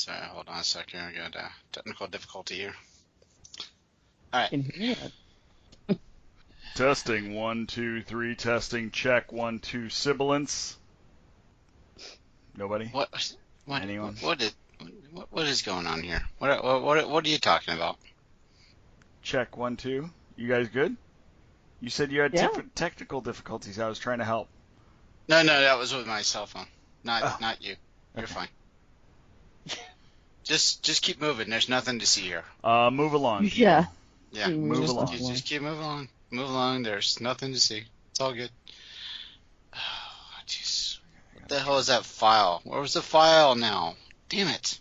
Sorry, hold on a second. I got a technical difficulty here. All right. Can hear it. Testing 1, 2, 3. Testing check 1, 2. Sibilance. Nobody. Anyone? What is going on here? What are you talking about? Check 1, 2. You guys good? You said you had technical difficulties. I was trying to help. No, that was with my cell phone. Not you. You're Okay. fine. Just keep moving. There's nothing to see here. Move along. Yeah. Yeah. Move along. Just keep moving along. Move along. There's nothing to see. It's all good. Oh, jeez. What the hell is that file? Where was the file now? Damn it.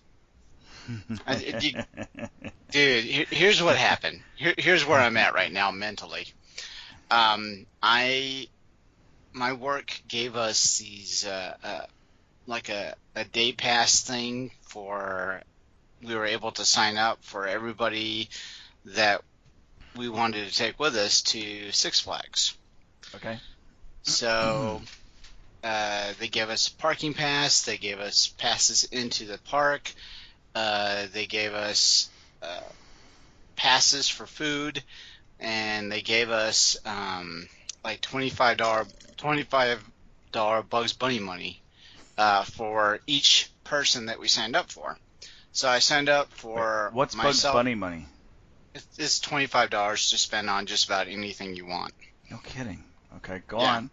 Dude, here's what happened. Here's where I'm at right now mentally. My work gave us these like a day pass thing for. We were able to sign up for everybody that we wanted to take with us to Six Flags. Okay. So they gave us a parking pass. They gave us passes into the park. They gave us passes for food, and they gave us like $25 Bugs Bunny money for each person that we signed up for. So I signed up for What's myself. Bugs Bunny money? It's $25 to spend on just about anything you want. No kidding. Okay, go on.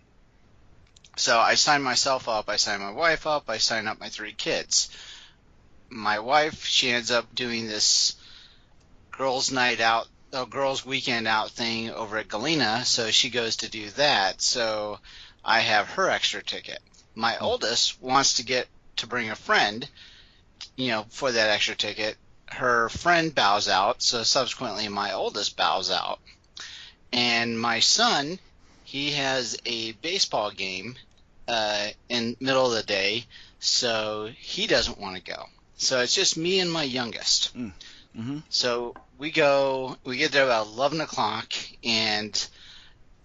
So I signed myself up. I signed my wife up. I signed up my 3 kids. My wife, she ends up doing this girls' weekend out thing over at Galena, so she goes to do that. So I have her extra ticket. My oldest wants to bring a friend, for that extra ticket. Her friend bows out, so subsequently my oldest bows out. And my son, he has a baseball game in the middle of the day, so he doesn't want to go. So it's just me and my youngest. Mm-hmm. So we get there about 11 o'clock, and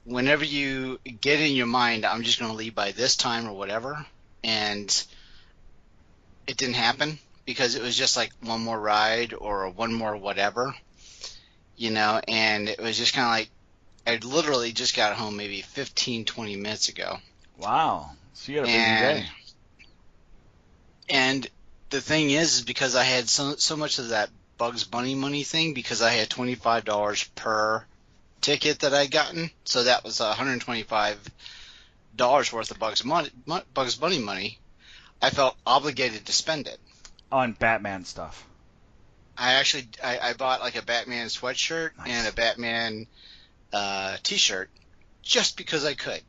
whenever you get in your mind, I'm just going to leave by this time or whatever, and it didn't happen because it was just like one more ride or one more whatever, and it was just kind of like I literally just got home maybe 15, 20 minutes ago. Wow. So you had a busy day. And the thing is because I had so much of that Bugs Bunny money thing, because I had $25 per ticket that I'd gotten, so that was $125 worth of Bugs Bunny money. I felt obligated to spend it On Batman stuff. I bought like a Batman sweatshirt and a Batman t-shirt just because I could.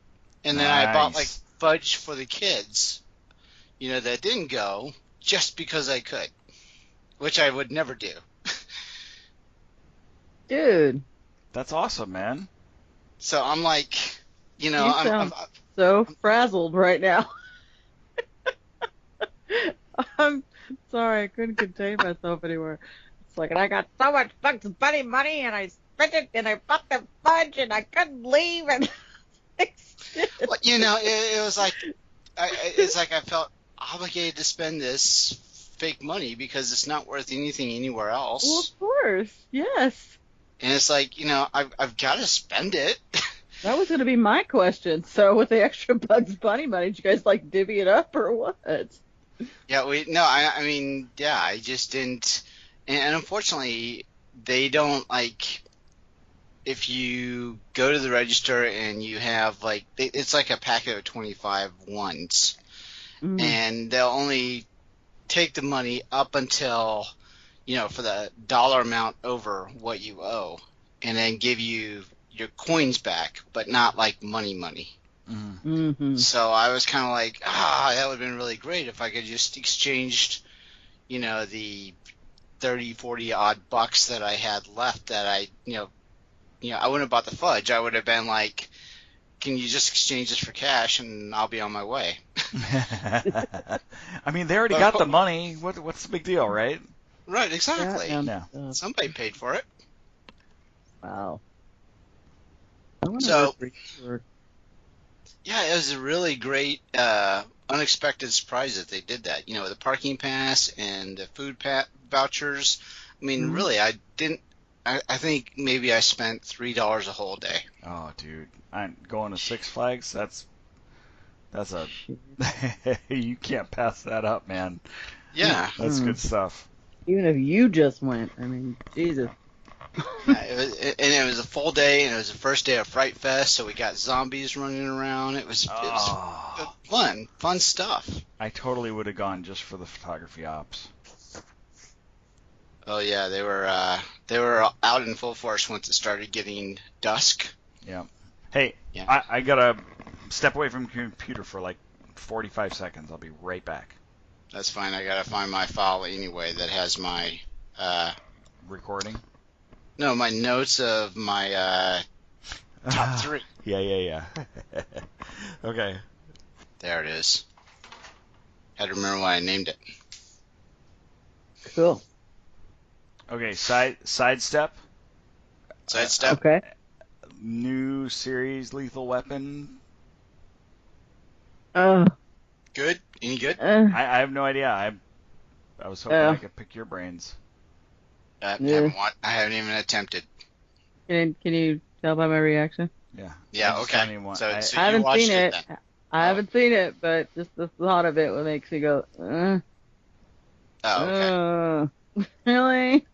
And then I bought like fudge for the kids, that didn't go just because I could, which I would never do. Dude. That's awesome, man. So I'm like, I'm so frazzled right now. I'm sorry, I couldn't contain myself anymore. It's like, and I got so much Bugs Bunny money, and I spent it, and I bought the fudge, and I couldn't leave, and well, it was like, it's like I felt obligated to spend this fake money because it's not worth anything anywhere else. Well, of course, yes. And it's like, I've got to spend it. That was going to be my question. So with the extra Bugs Bunny money, did you guys like divvy it up or what? Yeah, I just didn't. And unfortunately, they don't like, if you go to the register and you have it's like a packet of 25 ones, and they'll only take the money up until, for the dollar amount over what you owe, and then give you your coins back, but not like money. Mm-hmm. So I was kind of like, that would have been really great if I could just exchanged, the 30, 40 odd bucks that I had left that I wouldn't have bought the fudge. I would have been like, can you just exchange this for cash and I'll be on my way? I mean, they already got the money. What's the big deal, right? Right, exactly. Yeah. Somebody paid for it. Wow. So, yeah, it was a really great unexpected surprise that they did that. You know, the parking pass and the food vouchers. I mean, really, I didn't. I think maybe I spent $3 a whole day. Oh, dude, I'm going to Six Flags. That's a you can't pass that up, man. Yeah. That's good stuff. Even if you just went, I mean, Jesus. Yeah, it was a full day, and it was the first day of Fright Fest, so we got zombies running around. It was fun stuff. I totally would have gone just for the photography ops. Oh yeah, they were out in full force once it started getting dusk. Yeah. Hey, Yeah. I gotta step away from the computer for like 45 seconds. I'll be right back. That's fine. I gotta find my file anyway that has my Recording? no, my notes of my top 3. Yeah. Okay. There it is. Had to remember why I named it. Cool. Okay, sidestep. Sidestep. Okay. New series, Lethal Weapon. Good. Any good? I have no idea. I was hoping I could pick your brains. I haven't even attempted. Can you tell by my reaction? Yeah. Yeah. Okay. So I you haven't watched seen it. then. I haven't seen it, but just the thought of it makes me go, Oh, okay. Really?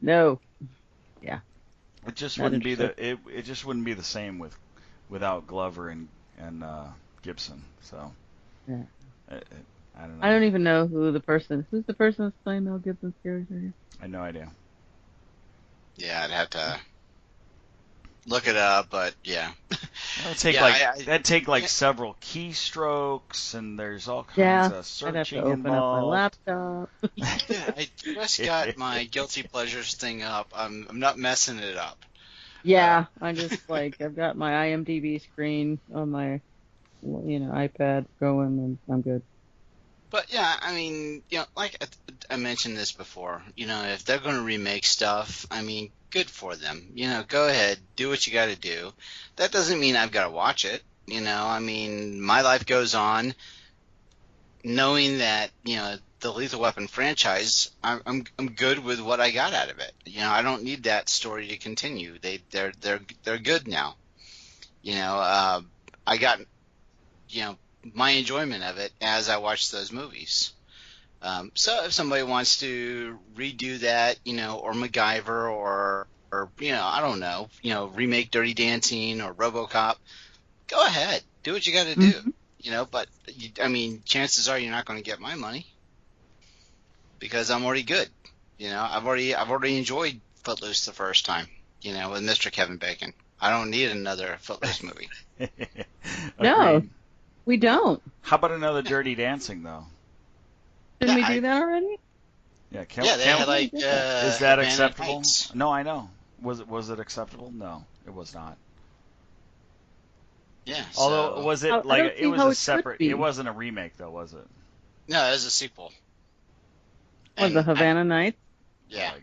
No. It just Not wouldn't be interested. it just wouldn't be the same without Glover and Gibson. So Yeah. I don't know. I don't even know who's the person that's playing Mel Gibson's character here. I have no idea. Yeah, I'd have to look it up, but yeah. That'd take like several keystrokes, and there's all kinds of I'd have to searching open involved. up my laptop. Yeah, I just got my guilty pleasures thing up. I'm not messing it up. Yeah, I just I've got my IMDb screen on my iPad going, and I'm good. But yeah, I mean, like I mentioned this before, if they're going to remake stuff, I mean, good for them. Go ahead, do what you got to do. That doesn't mean I've got to watch it. I mean, my life goes on knowing that, the Lethal Weapon franchise, I'm good with what I got out of it. I don't need that story to continue. They're good now. I got, my enjoyment of it as I watched those movies. So if somebody wants to redo that, or MacGyver, or I don't know, remake Dirty Dancing or RoboCop, go ahead, do what you got to do. Mm-hmm. But I mean, chances are you're not going to get my money because I'm already good. I've already enjoyed Footloose the first time. With Mr. Kevin Bacon. I don't need another Footloose movie. No. We don't. How about another Dirty Dancing, though? Didn't we do that already? Yeah, they had is that acceptable? Nights. No, I know. Was it acceptable? No, it was not. Yeah. Although was it it was a separate? It wasn't a remake though, was it? No, it was a sequel. Was the Havana Nights? Yeah. Like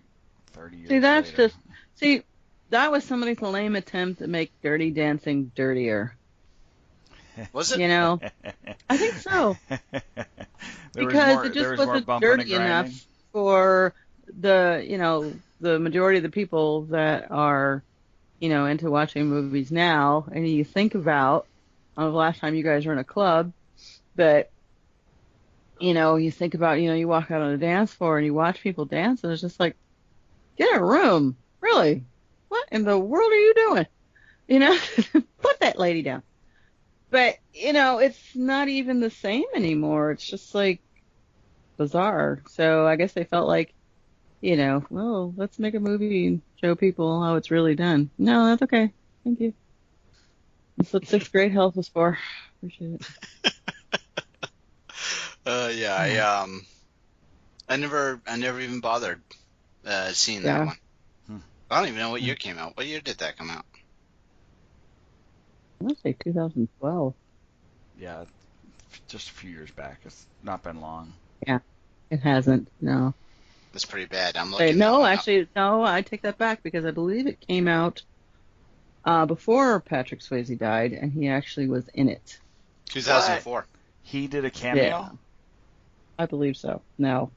30 years. That was somebody's lame attempt to make Dirty Dancing dirtier. Was it? I think so. Because it just wasn't dirty enough for the majority of the people that are, into watching movies now. And you think about the last time you guys were in a club, but you think about, you walk out on a dance floor and you watch people dance, and it's just like, get a room, really? What in the world are you doing? Put that lady down. But, it's not even the same anymore. It's just bizarre. So I guess they felt like, well, let's make a movie and show people how it's really done. No, that's okay. Thank you. That's what 6th grade health was for. Appreciate it. Yeah, I never even bothered seeing that one. I don't even know what year it came out. What year did that come out? I want to say 2012. Yeah, just a few years back. It's not been long. Yeah, it hasn't. No. That's pretty bad. I'm looking. No, actually, no. I take that back because I believe it came out before Patrick Swayze died, and he actually was in it. 2004. He did a cameo? Yeah, I believe so. Now,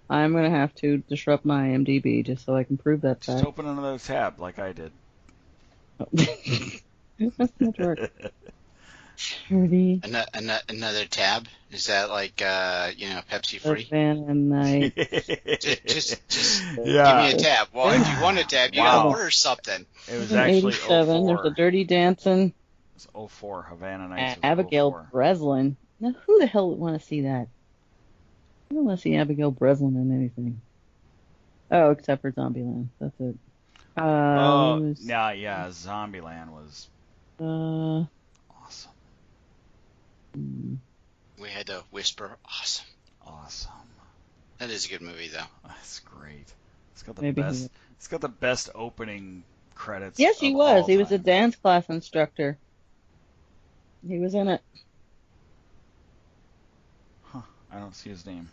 I'm going to have to disrupt my IMDb just so I can prove that Just fact. open another tab like I did. That's not work. 30. Another tab? Is that like Pepsi free? Savannah Night. Just Yeah. give me a tab. Well, if you want a tab, you gotta Wow. order something. It was actually 87. 04. There's a Dirty Dancing. It was 04. Havana Nights was Abigail 04. Breslin. Now, who the hell would want to see that? I don't want to see Abigail Breslin in anything. Oh, except for Zombieland. That's it. Yeah. Zombieland was awesome. We had to whisper, awesome. Awesome. That is a good movie, though. That's great. It's got the Maybe best. It's got the best opening credits. Yes, he of was. all He was a time. dance class instructor. He was in it. Huh. I don't see his name.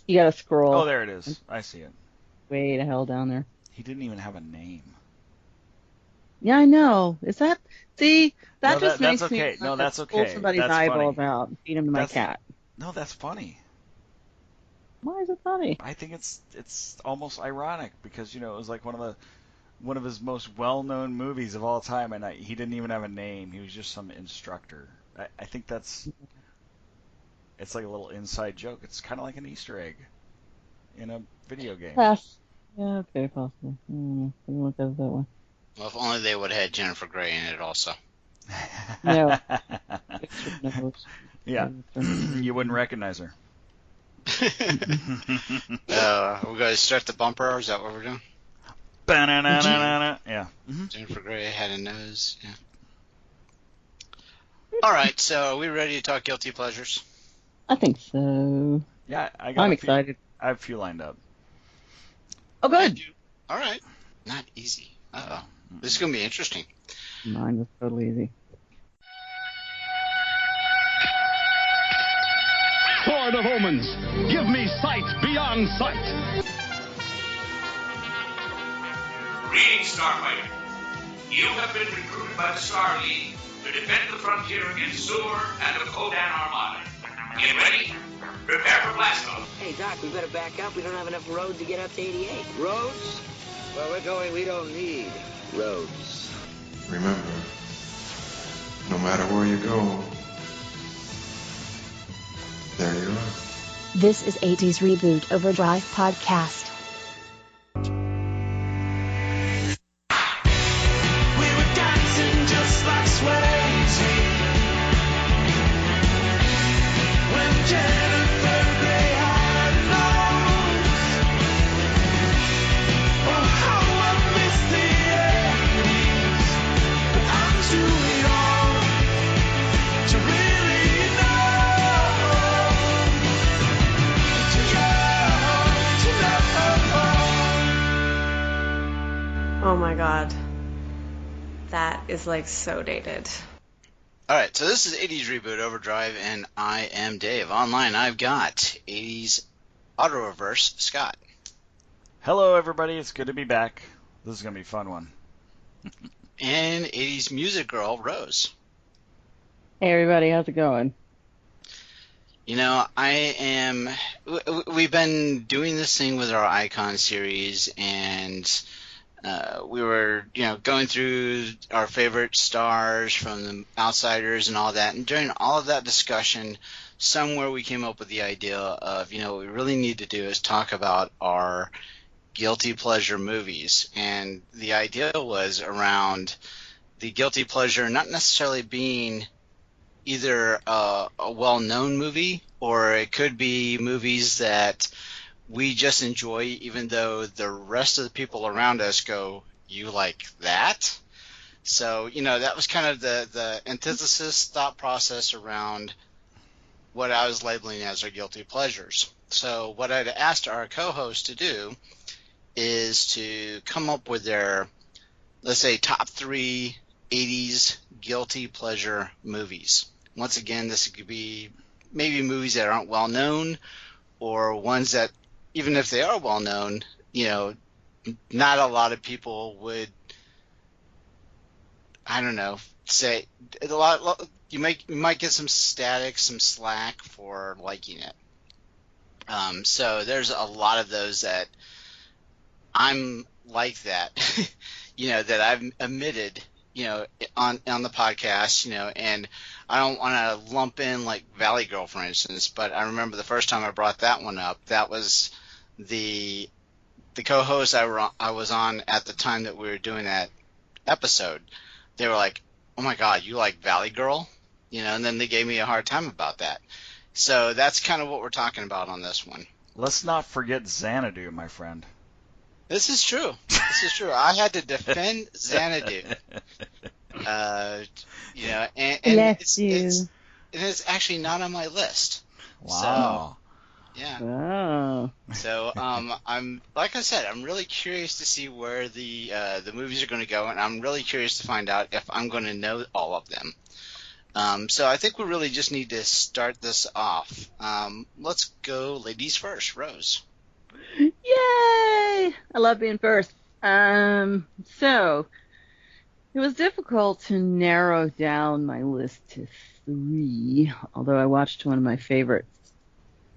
You gotta scroll. Oh, there it is. I see it. Way to hell down there. He didn't even have a name. Yeah, I know. Is that? See, that No, just that's makes me okay. No, want that's to pull okay. somebody's That's eyeball funny. out and feed him to my cat. No, that's funny. Why is it funny? I think it's almost ironic because it was like one of his most well-known movies of all time, and he didn't even have a name. He was just some instructor. I think it's like a little inside joke. It's kind of like an Easter egg in a video game. Pass. Yeah, okay, possible. I didn't look at it that way. Well, if only they would have had Jennifer Grey in it also. No. Yeah, you wouldn't recognize her. We're going to start the bumper, or is that what we're doing? Yeah. Jennifer Grey had a nose. Yeah. All right, so are we ready to talk guilty pleasures? I think so. Yeah, I'm excited. I have a few lined up. Oh, good. All right. Not easy. Uh-oh. This is going to be interesting. Mine was totally easy. Sword of omens, give me sight beyond sight. Greetings, Starfighter. You have been recruited by the Star League to defend the frontier against Sur and the Kodan Armada. Get ready? Prepare for blast off. Hey, Doc, we better back up. We don't have enough road to get up to 88. Roads? Where we're going, we don't need roads. Remember, no matter where you go, there you are. This is 80's Reboot Overdrive Podcast. We were dancing just like Swayze when Jennifer Grey had nose. Oh, how I miss the 80s, but I'm too young to really know. Too young to know. Oh my god. That is like so dated. All right, so this is 80's Reboot Overdrive, and I am Dave. Online, I've got 80's Auto Reverse Scott. Hello, everybody. It's good to be back. This is going to be a fun one. And 80's Music Girl, Rose. Hey, everybody. How's it going? We've been doing this thing with our Icon series, and we were, going through our favorite stars from the Outsiders and all that. And during all of that discussion, somewhere we came up with the idea of, what we really need to do is talk about our guilty pleasure movies. And the idea was around the guilty pleasure not necessarily being either a well-known movie, or it could be movies that we just enjoy, even though the rest of the people around us go, you like that? So, that was kind of the antithesis thought process around what I was labeling as our guilty pleasures. So what I'd asked our co-host to do is to come up with their, let's say, top 3 80s guilty pleasure movies. Once again, this could be maybe movies that aren't well known, or ones that, even if they are well known, not a lot of people would I don't know, say a lot. You might get some static, some slack for liking it. So there's a lot of those that I'm like that, that I've admitted, on the podcast, and I don't want to lump in like Valley Girl, for instance, but I remember the first time I brought that one up, that was the co-host I was on at the time that we were doing that episode. They were like, "Oh my God, you like Valley Girl?" And then they gave me a hard time about that. So that's kind of what we're talking about on this one. Let's not forget Xanadu, my friend. This is true. I had to defend Xanadu. And it's actually not on my list. Wow. So, yeah. Oh. So, I'm like I said, I'm really curious to see where the movies are going to go, and I'm really curious to find out if I'm going to know all of them. So I think we really just need to start this off. Let's go, ladies first. Rose. Yay! I love being first. So it was difficult to narrow down my list to 3, although I watched one of my favorites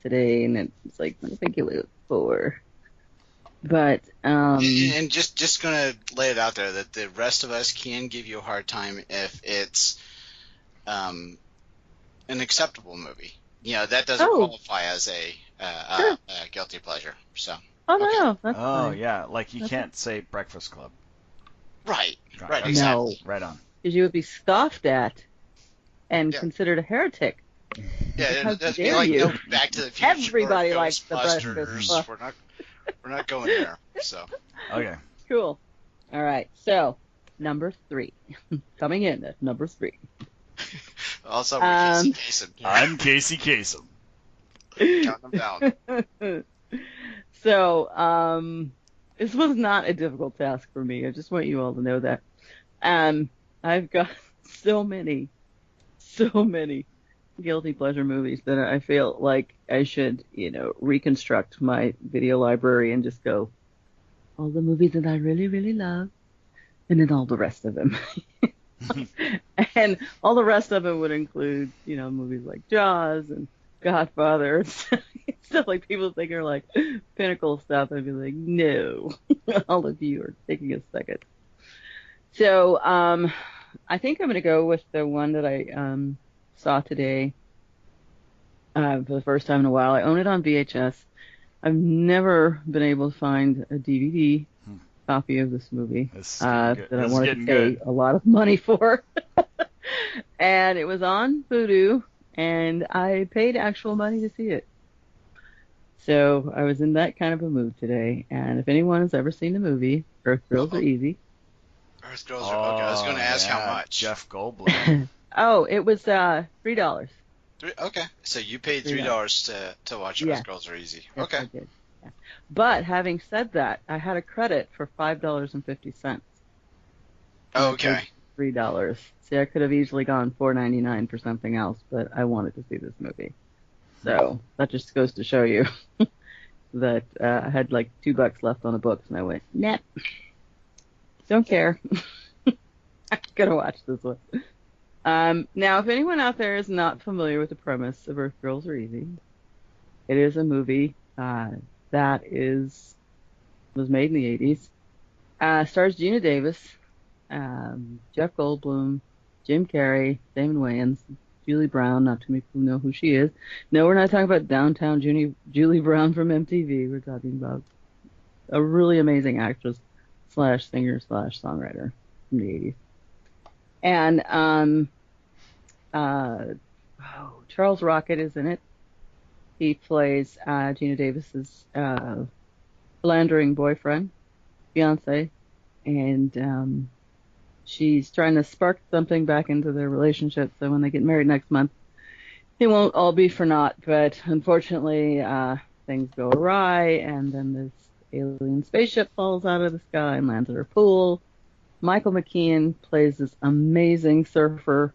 today, and it's like, I think it was 4. But and just gonna lay it out there that the rest of us can give you a hard time if it's an acceptable movie. That doesn't qualify as a guilty pleasure. So. Oh okay. no, that's fine. Yeah, like you can't say Breakfast Club. Right, okay. exactly. No. Right on. Because you would be scoffed at and considered a heretic. Yeah, that'd be like Back to the Future. Everybody likes the Breakfast Club. We're not going there. So. Okay. Cool. All right. So number 3, coming in at number 3. Also, we're Casey Kasem. I'm Casey Kasem. Counting them down. So, this was not a difficult task for me. I just want you all to know that. I've got so many guilty pleasure movies that I feel like I should, reconstruct my video library and just go, all the movies that I really, really love, and then all the rest of them. And all the rest of it would include, movies like Jaws and Godfather, stuff like people think are like pinnacle stuff. I'd be like, no, all of you are taking a second. So I think I'm going to go with the one that I saw today for the first time in a while. I own it on VHS. I've never been able to find a DVD copy of this movie that I wanted to pay a lot of money for. And it was on Vudu, and I paid actual money to see it. So I was in that kind of a mood today. And if anyone has ever seen the movie, Earth Girls Are Easy. Earth Girls Are okay. I was going to ask how much. Jeff Goldblum. It was $3. Okay, so you paid $3 to watch Earth Girls Are Easy. Yes, okay. I did. Yeah. But having said that, I had a credit for $5.50. Okay. $3. See, I could have easily gone $4.99 for something else, but I wanted to see this movie. So that just goes to show you that I had like $2 left on the books, and I went, nah, don't care. I'm gonna watch this one. Now, if anyone out there is not familiar with the premise of Earth Girls Are Easy, it is a movie that was made in the 80s. Stars Gina Davis, Jeff Goldblum, Jim Carrey, Damon Wayans, Julie Brown. Not too many people know who she is. No, we're not talking about downtown Julie Brown from MTV. We're talking about a really amazing actress / singer / songwriter from the 80s. And Charles Rocket is in it. He plays Gina Davis's philandering boyfriend, fiance, and she's trying to spark something back into their relationship. So when they get married next month, it won't all be for naught. But unfortunately, things go awry, and then this alien spaceship falls out of the sky and lands at her pool. Michael McKean plays this amazing surfer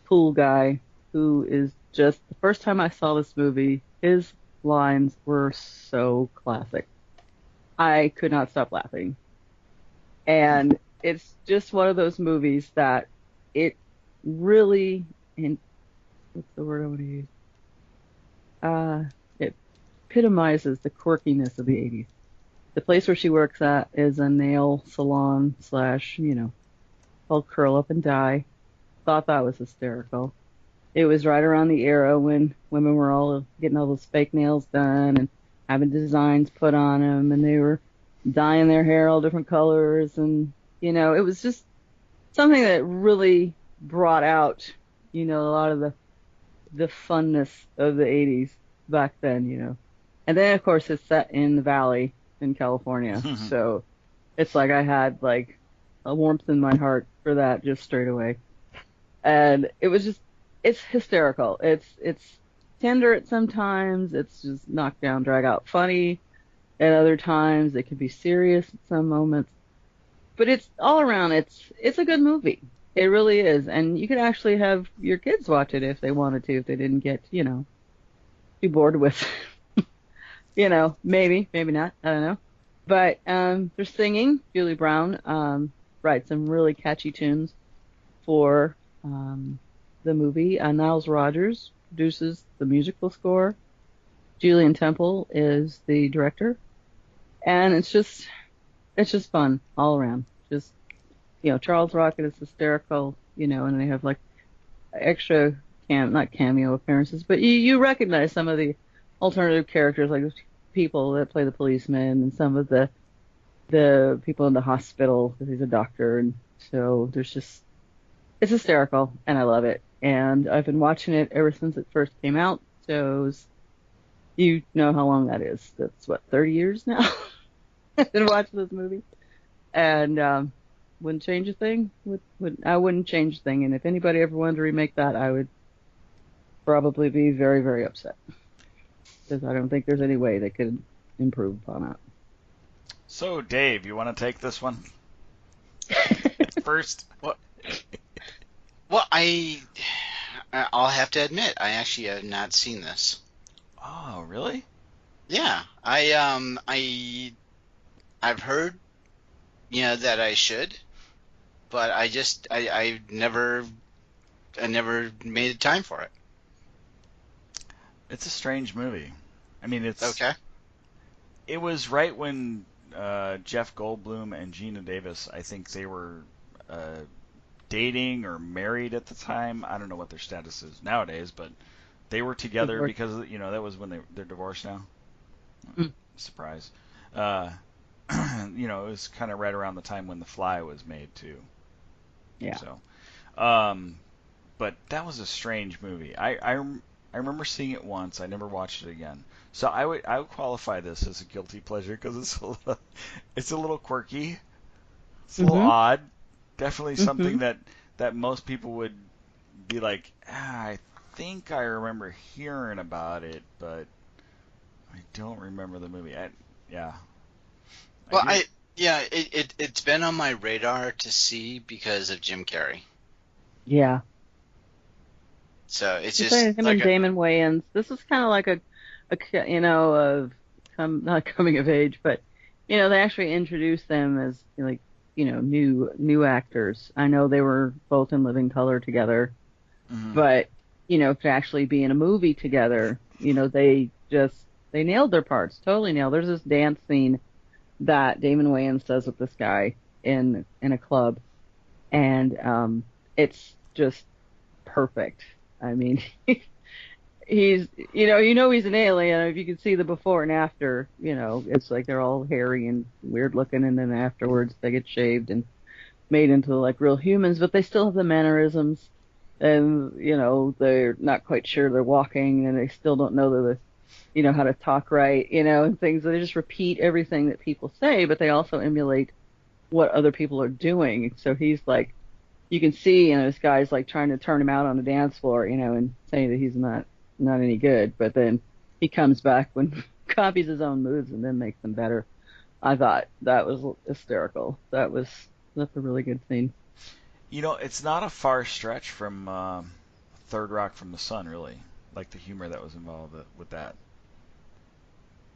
pool guy who is just, the first time I saw this movie, his lines were so classic. I could not stop laughing. And it's just one of those movies that it really, and what's the word I want to use? It epitomizes the quirkiness of the 80s. The place where she works at is a nail salon slash, called Curl Up and Die. Thought that was hysterical. It was right around the era when women were all getting all those fake nails done and having designs put on them, and they were dyeing their hair all different colors, and it was just something that really brought out, a lot of the funness of the 80s back then. And then of course it's set in the valley in California, so it's like I had like a warmth in my heart for that just straight away. And it's hysterical. It's tender at some times. It's just knockdown, drag out funny. At other times, it can be serious at some moments. But it's all around. It's a good movie. It really is. And you could actually have your kids watch it if they wanted to, if they didn't get, too bored with, maybe not. I don't know. But they're singing. Julie Brown writes some really catchy tunes for the movie. Niles Rodgers produces the musical score. Julian Temple is the director. And it's just fun all around. Just, Charles Rocket is hysterical, and they have like extra not cameo appearances, but you recognize some of the alternative characters, like people that play the policeman and some of the people in the hospital, because he's a doctor. And so it's hysterical, and I love it. And I've been watching it ever since it first came out. So you know how long that is. That's 30 years now. I've been watching this movie. And wouldn't change a thing. I wouldn't change a thing. And if anybody ever wanted to remake that, I would probably be very, very upset. Because I don't think there's any way they could improve upon it. So, Dave, you want to take this one? First? Well, I'll have to admit, I actually have not seen this. Oh, really? Yeah, I've heard, that I should, but I never made time for it. It's a strange movie. I mean, it's okay. It was right when Jeff Goldblum and Gina Davis, I think they were dating or married at the time. I don't know what their status is nowadays, but they were together because that was when they're divorced now. Surprise. It was kind of right around the time when The Fly was made too. Yeah. So, but that was a strange movie. I remember seeing it once. I never watched it again. So I would qualify this as a guilty pleasure because it's a little quirky. It's a little odd. Definitely something that most people would be like, I think I remember hearing about it, but I don't remember the movie. It's been on my radar to see because of Jim Carrey. Yeah. So it's just him like and Damon Wayans. This is kind of like not coming of age, but they actually introduced them as like new actors. I know they were both in Living Color together, but to actually be in a movie together, they nailed their parts, totally nailed. There's this dance scene that Damon Wayans does with this guy in a club, and it's just perfect. I mean, he's he's an alien. If you can see the before and after, it's like they're all hairy and weird looking, and then afterwards they get shaved and made into like real humans, but they still have the mannerisms, and they're not quite sure they're walking, and they still don't know how to talk right, and things. They just repeat everything that people say, but they also emulate what other people are doing. So he's like, you can see, this guy's like trying to turn him out on the dance floor, and saying that he's not any good, but then he comes back when copies his own moves and then makes them better. I thought that was hysterical. That's a really good scene. It's not a far stretch from Third Rock from the Sun, really. Like the humor that was involved with that.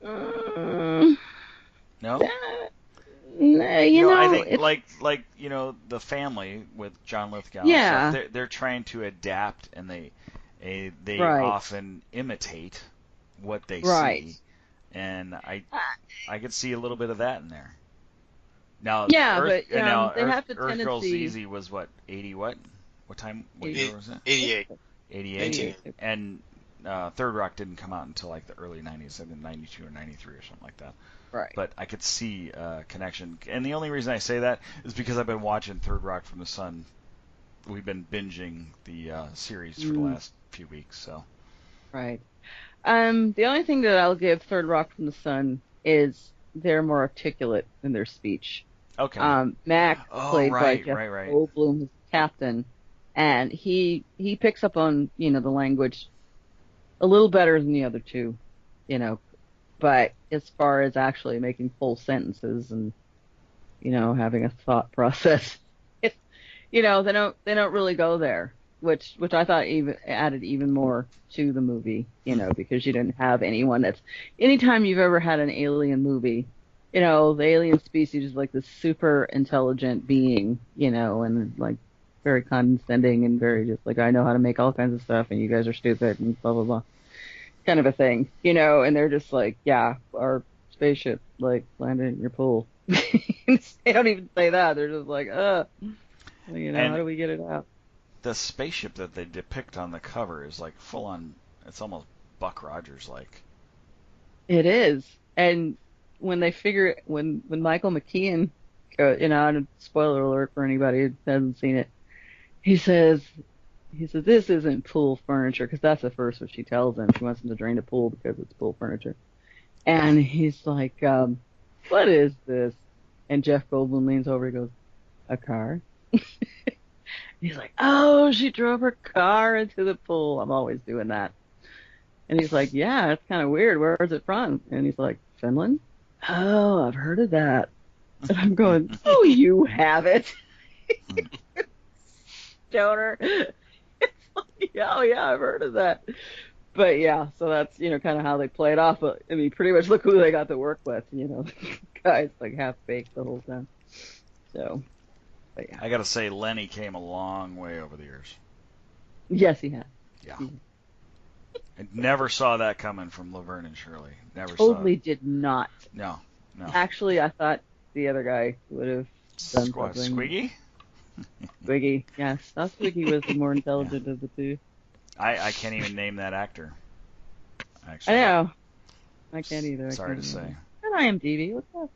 No? I like the family with John Lithgow. Yeah. And stuff, they're trying to adapt, and they Right. often imitate what they Right. see, and I could see a little bit of that in there. Now, Yeah, Earth, but now they have the Earth Girls tendency. Easy was what, 80 what? What time? What year was it? 88. 88. And Third Rock didn't come out until like the early 90s, I think 92 or 93 or something like that. Right. But I could see a connection. And the only reason I say that is because I've been watching Third Rock from the Sun. We've been binging the series for the last few weeks, so. Right. The only thing that I'll give Third Rock from the Sun is they're more articulate in their speech. Okay. Mac, played by Jeff right. Goldblum, is captain, and he picks up on, the language a little better than the other two, but as far as actually making full sentences and, having a thought process, it's, they don't really go there, which I thought even added even more to the movie, because you didn't have anyone anytime you've ever had an alien movie, the alien species is like this super intelligent being, and like very condescending and very just like, I know how to make all kinds of stuff and you guys are stupid and blah, blah, blah, kind of a thing, and they're just like, yeah, our spaceship like landed in your pool. They don't even say that. They're just like, how do we get it out? The spaceship that they depict on the cover is like full on, it's almost Buck Rogers like. It is. And when they figure, when Michael McKean, and spoiler alert for anybody who hasn't seen it, he says, this isn't pool furniture, because that's the first what she tells him. She wants him to drain the pool because it's pool furniture. And he's like, what is this? And Jeff Goldblum leans over and goes, a car? He's like, oh, she drove her car into the pool. I'm always doing that. And he's like, yeah, it's kind of weird. Where is it from? And he's like, Finland? Oh, I've heard of that. And I'm going, oh, you have it. Stoner. It's like, oh, yeah, I've heard of that. But yeah, so that's, kind of how they play it off. But, I mean, pretty much look who they got to work with, Guys like half-baked the whole time. So, but yeah. I got to say, Lenny came a long way over the years. Yes, he has. Yeah. I never saw that coming from Laverne and Shirley. Never totally saw it. Did not. No. Actually, I thought the other guy would have done something. Squiggy? Squiggy, yes. I thought Squiggy was the more intelligent of the two. I can't even name that actor. Actually. I know. I can't either. Sorry to say. And IMDb, what's up?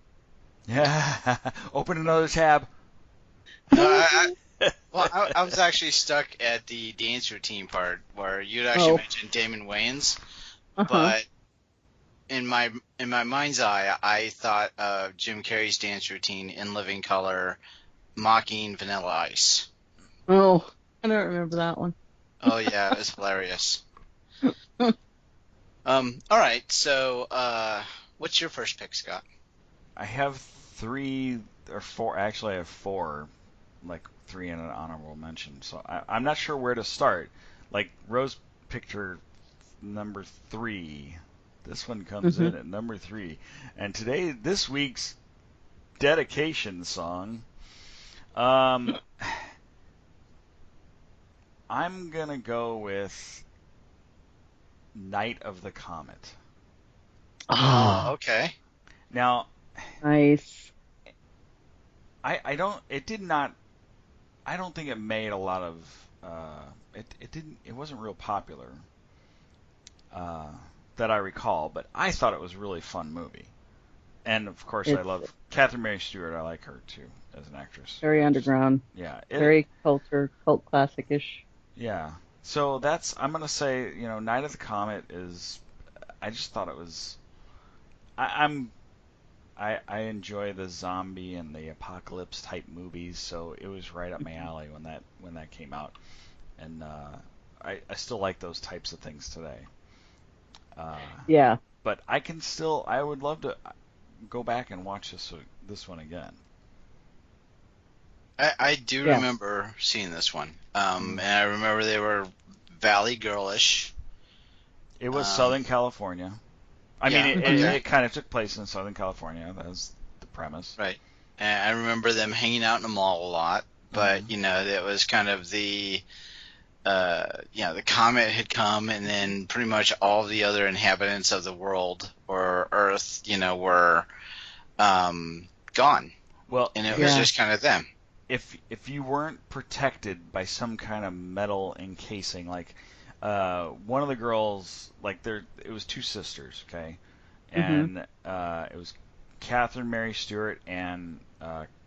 Yeah. Open another tab. I was actually stuck at the dance routine part where you'd actually mentioned Damon Wayans, but in my mind's eye, I thought of Jim Carrey's dance routine in Living Color, mocking Vanilla Ice. Oh, I don't remember that one. Oh yeah, it was hilarious. All right, so what's your first pick, Scott? I have 3 or 4. Actually, I have 4, like 3 in an honorable mention. So I'm not sure where to start. Like Rose picked her number 3. This one comes in at number 3. And this week's dedication song, I'm gonna go with Night of the Comet. Oh, okay. Now, nice. I don't think it made a lot of it wasn't real popular that I recall, but I thought it was a really fun movie. And of course I love Catherine Mary Stewart. I like her too as an actress. Very underground. Yeah. Very cult classic-ish. Yeah. So I'm going to say, Night of the Comet I just thought it was, I enjoy the zombie and the apocalypse type movies, so it was right up my alley when that came out, and I still like those types of things today. Yeah. But I would love to go back and watch this one again. I do remember seeing this one, and I remember they were Valley Girlish. It was Southern California. I mean, it kind of took place in Southern California. That was the premise. Right. And I remember them hanging out in the mall a lot, but Mm-hmm. It was kind of the the comet had come, and then pretty much all the other inhabitants of the world or Earth, were gone, Well, and it was Yeah. just kind of them. if you weren't protected by some kind of metal encasing, like one of the girls, like it was two sisters, okay, Mhm. and it was Catherine Mary Stewart and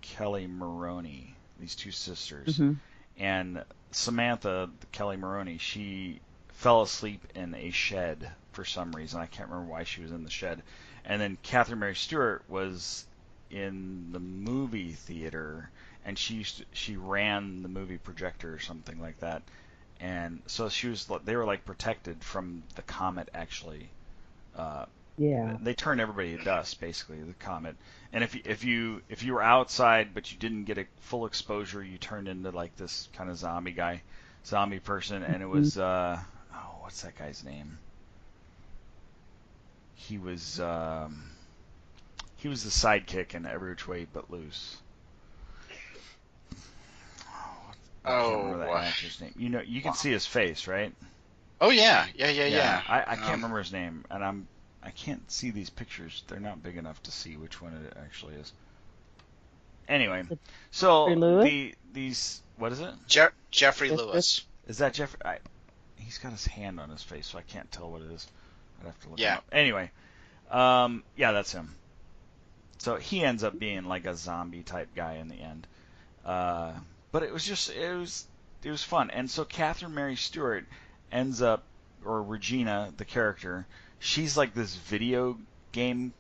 Kelly Maroney, these two sisters, Mhm. and Samantha Kelly Maroney, she fell asleep in a shed for some reason. I can't remember why she was in the shed. And then Catherine Mary Stewart was in the movie theater, and she ran the movie projector or something like that. And so they were like protected from the comet actually. Yeah. They turned everybody to dust, basically, the comet. And if you were outside but you didn't get a full exposure, you turned into like this kind of zombie person. And it Mhm. was what's that guy's name? He was he was the sidekick in Every Which Way But Loose. I can't remember that Oh, actor's name. You can see his face, right? oh yeah, yeah, yeah, Yeah, yeah. I can't remember his name, and I can't see these pictures. They're not big enough to see which one it actually is. Anyway, Jeffrey so Lewis? these what is it? Jeffrey Yes, Lewis. Is that Jeff? He's got his hand on his face, so I can't tell what it is. I'd have to look him Yeah. up. Anyway, yeah, that's him. So he ends up being like a zombie type guy in the end. But it was fun. And so Catherine Mary Stewart ends up, or Regina, the character, she's like this video game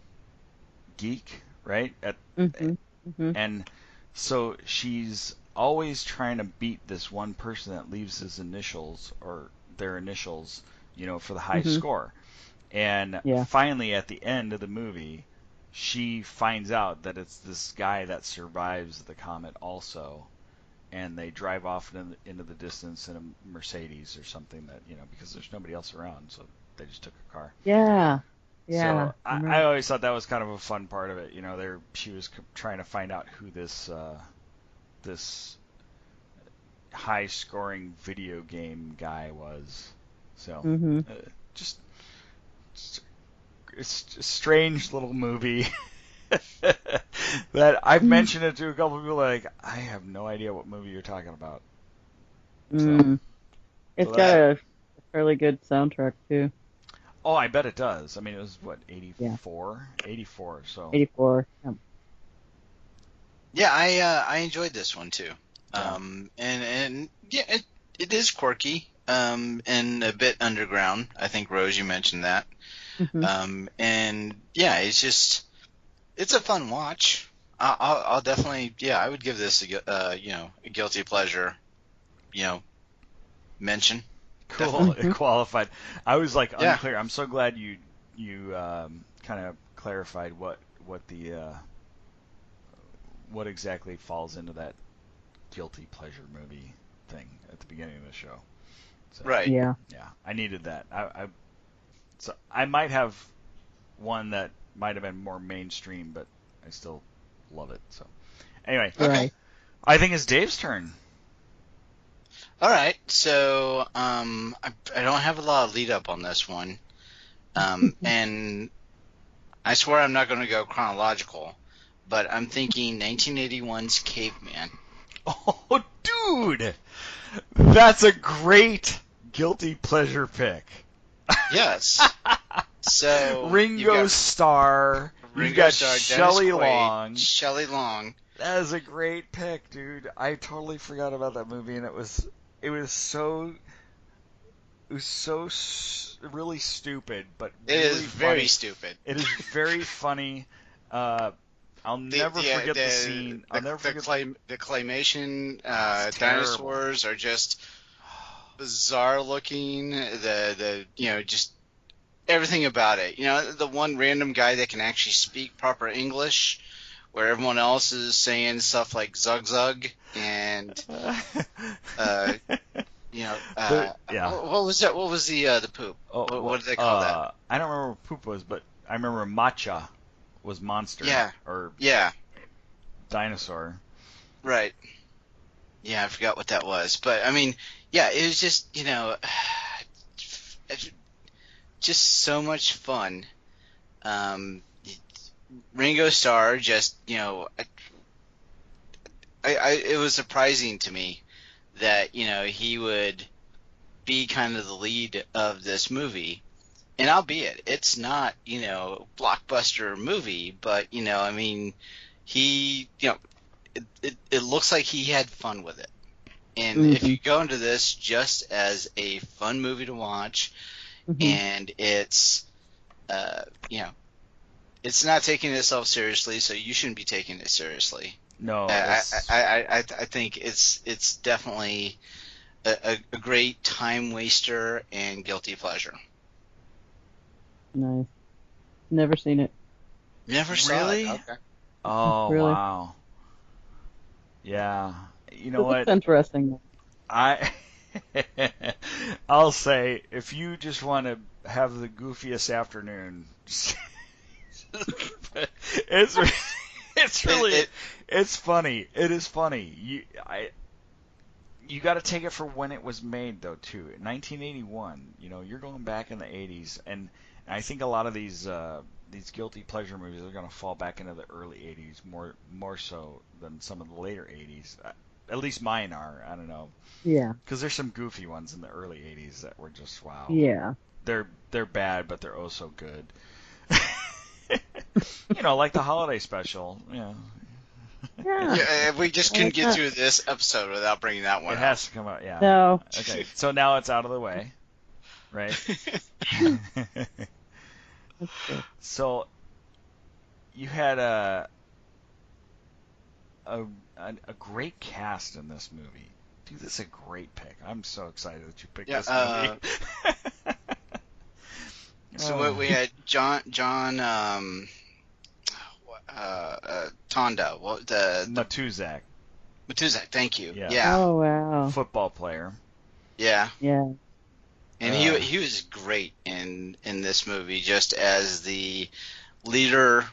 geek, right? Mhm. Mhm. And so she's always trying to beat this one person that leaves his initials or their initials, for the high Mhm. score. And Yeah. finally, at the end of the movie, she finds out that it's this guy that survives the comet also, and they drive off into the distance in a Mercedes or something that because there's nobody else around, so they just took a car. Yeah. Yeah. So I I remember. always thought that was kind of a fun part of it. She was trying to find out who this high scoring video game guy was. So Mhm. just it's a strange little movie that I've mentioned it to a couple of people. Like, I have no idea what movie you're talking about. So, Mm. It's so got that. a fairly good soundtrack too. Oh, I bet it does. I mean, it was what, Yeah. 84? 84. So 84. Yep. Yeah, I enjoyed this one too. yeah. And yeah, it is quirky. And a bit underground. I think Rose, you mentioned that. Mhm. And yeah, it's a fun watch. I'll definitely, yeah, I would give this a guilty pleasure, mention. Cool. Definitely. It Mhm. qualified. I was like Yeah. unclear. I'm so glad you kind of clarified what the what exactly falls into that guilty pleasure movie thing at the beginning of the show. So Right. Yeah. yeah, I needed that. So I might have one that might have been more mainstream, but I still love it. So anyway, Okay. Right. I think it's Dave's turn. All right. So I don't have a lot of lead up on this one. And I swear I'm not going to go chronological, but I'm thinking 1981's Caveman. Oh, dude, that's a great guilty pleasure pick. Yes. So Ringo Starr. You've got Shelley Long. Shelley Long. That is a great pick, dude. I totally forgot about that movie, and it was really stupid, but It really is very funny. stupid. It is very funny. I'll never forget the scene. I'll never forget the claymation it's terrible. dinosaurs are just bizarre looking. The just everything about it. The one random guy that can actually speak proper English, where everyone else is saying stuff like zug zug and yeah. What was that? What was the poop? What did they call that? I don't remember what poop was, but I remember matcha was monster. Yeah. Or Yeah. dinosaur. Right. Yeah, I forgot what that was. But, I mean, yeah, it was just, just so much fun. Ringo Starr just, it was surprising to me that, he would be kind of the lead of this movie. And albeit, it's not, blockbuster movie, but, I mean, he, it looks like he had fun with it. And if you go into this just as a fun movie to watch, and it's, it's not taking itself seriously, so you shouldn't be taking it seriously. No, I think it's definitely a great time waster and guilty pleasure. Nice. Never seen it. Never saw it. Okay. Oh, really? Wow. Yeah. You know what? It's interesting. I'll say, if you just want to have the goofiest afternoon, it's really it's funny. It is funny. You got to take it for when it was made, though, too. 1981. You're going back in the 80s, and I think a lot of these guilty pleasure movies are going to fall back into the early 80s more so than some of the later 80s. At least mine are. I don't know. Yeah. Because there's some goofy ones in the early 80s that were just wow. Yeah. They're bad, but they're oh so good. Like the holiday special. Yeah. We just couldn't get through this episode without bringing that one up. It has to come out, yeah. No. Okay, so now it's out of the way, right? So you had a great cast in this movie. Dude, this is a great pick. I'm so excited that you picked this movie. So what we had John Tondo, the Matuzak. Matuzak, thank you. Yeah. Yeah. Oh wow. Football player. Yeah. Yeah. And he was great in this movie, just as the leader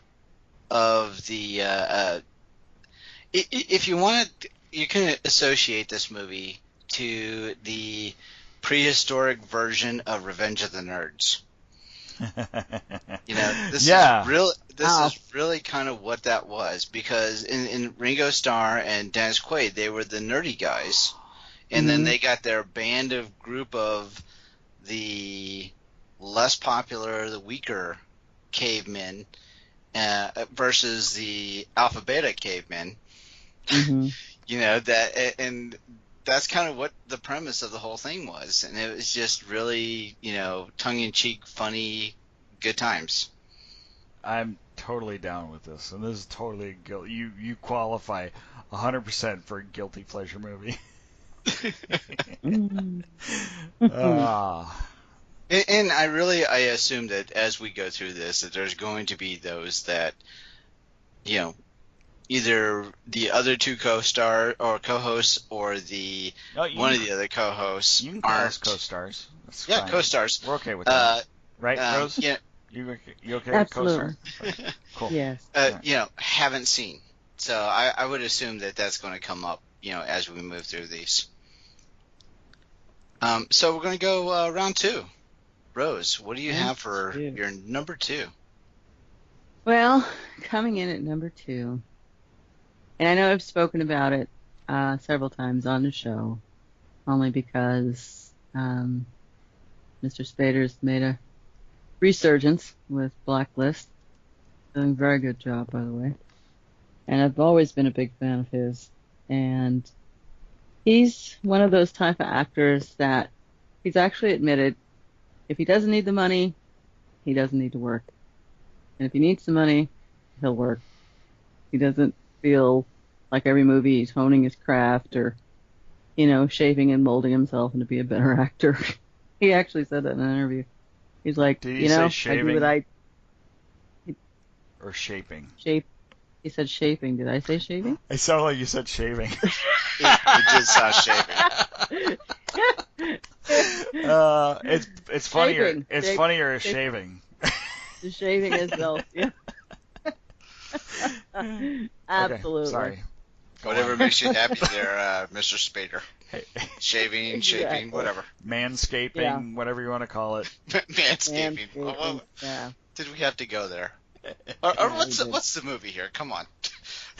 of the. If you want, you can associate this movie to the prehistoric version of Revenge of the Nerds. This is really kind of what that was, because in Ringo Starr and Dennis Quaid, they were the nerdy guys, and then they got their group of the less popular, the weaker cavemen versus the alpha beta cavemen. And that's kind of what the premise of the whole thing was, and it was just really, tongue-in-cheek, funny, good times. I'm totally down with this, and this is totally you qualify 100% for a guilty pleasure movie. And I assume that as we go through this, that there's going to be those that, either the other two co-star or co-hosts or one of the other co-hosts you can call us co-stars. That's fine. Co-stars. We're okay with that, right, Rose? Yeah. You okay Absolutely. with co-stars? Okay. Cool. Yes. Haven't seen. So I would assume that that's going to come up, as we move through these. So we're going to go round two. Rose, what do you have for your number two? Well, coming in at number two, and I know I've spoken about it several times on the show, only because Mr. Spader's made a resurgence with Blacklist. Doing a very good job, by the way. And I've always been a big fan of his. And he's one of those type of actors that he's actually admitted if he doesn't need the money, he doesn't need to work. And if he needs the money, he'll work. He doesn't feel like every movie he's honing his craft or, shaping and molding himself into be a better actor. He actually said that in an interview. He's like, Did he say shaving? Or shaping? Shape. He said shaping. Did I say shaving? It sounded like you said shaving. It did sound shaving. It's funnier. Shaping. It's funnier as shaving. The shaving himself. Yeah. Absolutely. Okay, sorry. Whatever makes you happy there, Mr. Spader. Hey. Shaving, shaping, whatever. Manscaping, whatever you want to call it. Manscaping. Yeah. Did we have to go there? Or what's the movie here? Come on.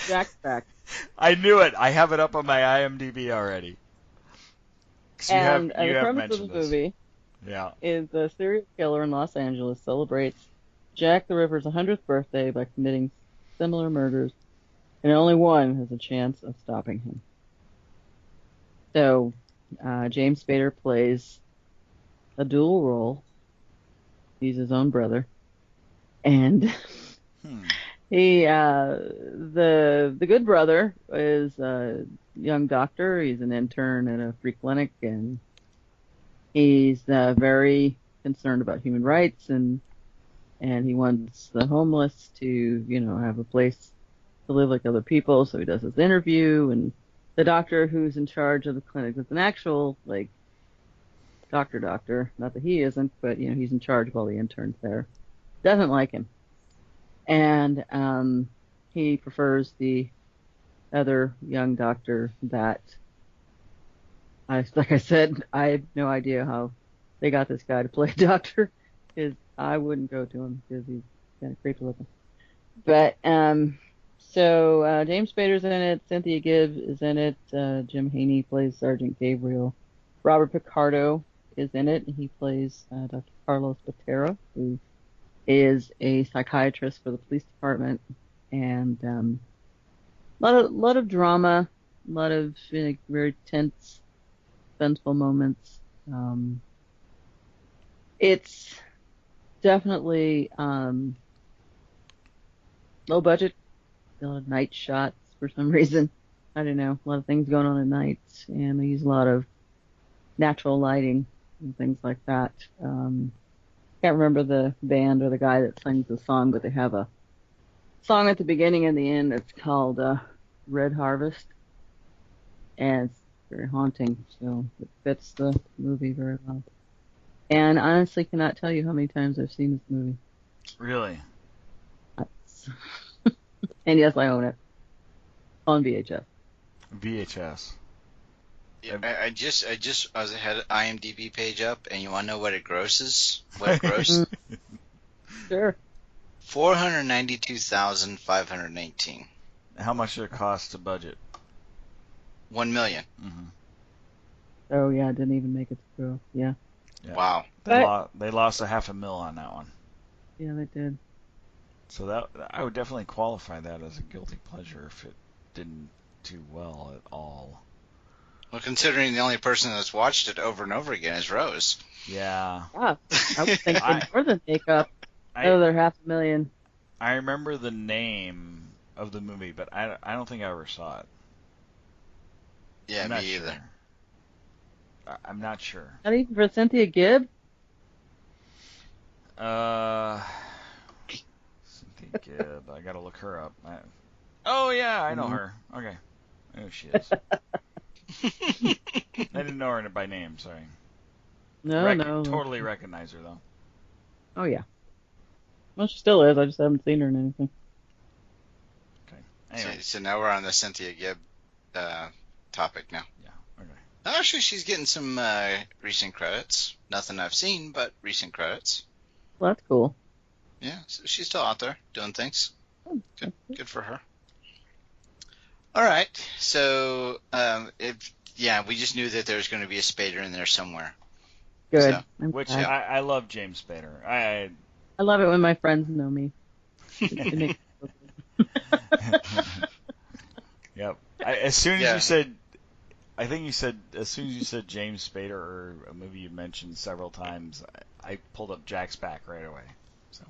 Jack's back. I knew it. I have it up on my IMDb already. And the premise of the movie is a serial killer in Los Angeles celebrates Jack the Ripper's 100th birthday by committing similar murders, and only one has a chance of stopping him. So, James Spader plays a dual role. He's his own brother, and the good brother is a young doctor. He's an intern at a free clinic, and he's very concerned about human rights, and he wants the homeless to, have a place to live like other people. So he does his interview, and the doctor who's in charge of the clinic is an actual, doctor. Not that he isn't, but, he's in charge of all the interns there. Doesn't like him. And he prefers the other young doctor that, like I said, I have no idea how they got this guy to play a doctor, because I wouldn't go to him, because he's kind of creepy looking. But, so James Spader's in it, Cynthia Gibb is in it, Jim Haney plays Sergeant Gabriel, Robert Picardo is in it, and he plays Dr. Carlos Botero, who is a psychiatrist for the police department, and a lot of drama, a lot of very tense, suspenseful moments. It's definitely low budget, a lot of night shots for some reason. I don't know, a lot of things going on at night, and they use a lot of natural lighting and things like that. Can't remember the band or the guy that sings the song, but they have a song at the beginning and the end that's called Red Harvest, and it's very haunting, so it fits the movie very well. And I honestly cannot tell you how many times I've seen this movie. Really? And yes, I own it on VHS. VHS. Yeah, I had an IMDb page up, and you want to know what it grosses? What it grossed? Sure. $492,518. How much did it cost to budget? $1 million. Mm-hmm. Oh yeah, it didn't even make it through. Yeah. Wow. They lost $500,000 on that one. Yeah, they did. So that I would definitely qualify that as a guilty pleasure if it didn't do well at all. Well, considering the only person that's watched it over and over again is Rose. Yeah. I would think more than makeup. Another $500,000. I remember the name of the movie, but I don't think I ever saw it. Yeah, me either. I'm not sure. Not even for Cynthia Gibb? Cynthia Gibb. I gotta look her up. Oh yeah, I know her. Okay, I know who she is. I didn't know her by name. Sorry. No. Totally recognize her though. Oh yeah. Well, she still is. I just haven't seen her in anything. Okay. Anyway. So now we're on the Cynthia Gibb topic now. Yeah. Okay. Actually, she's getting some recent credits. Nothing I've seen, but recent credits. Well, that's cool. Yeah, so she's still out there doing things. Good for her. All right, so we just knew that there was going to be a Spader in there somewhere. Good. So, which I love James Spader. I love it when my friends know me. Yep. As soon as you said, I think you said, as soon as you said James Spader or a movie you mentioned several times, I pulled up Jack's Back right away. So.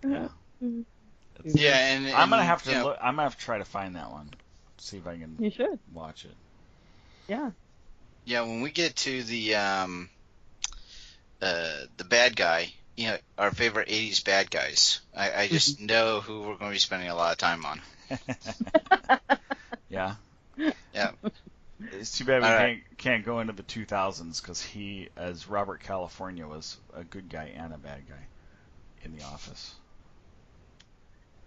Yeah. Yeah, and I'm gonna have to look. I'm gonna have to try to find that one. See if I can. You should watch it. Yeah. Yeah, when we get to the bad guy, our favorite 80s bad guys, I just know who we're going to be spending a lot of time on. Yeah. Yeah. It's too bad we can't go into the 2000s because he, as Robert California, was a good guy and a bad guy in The Office.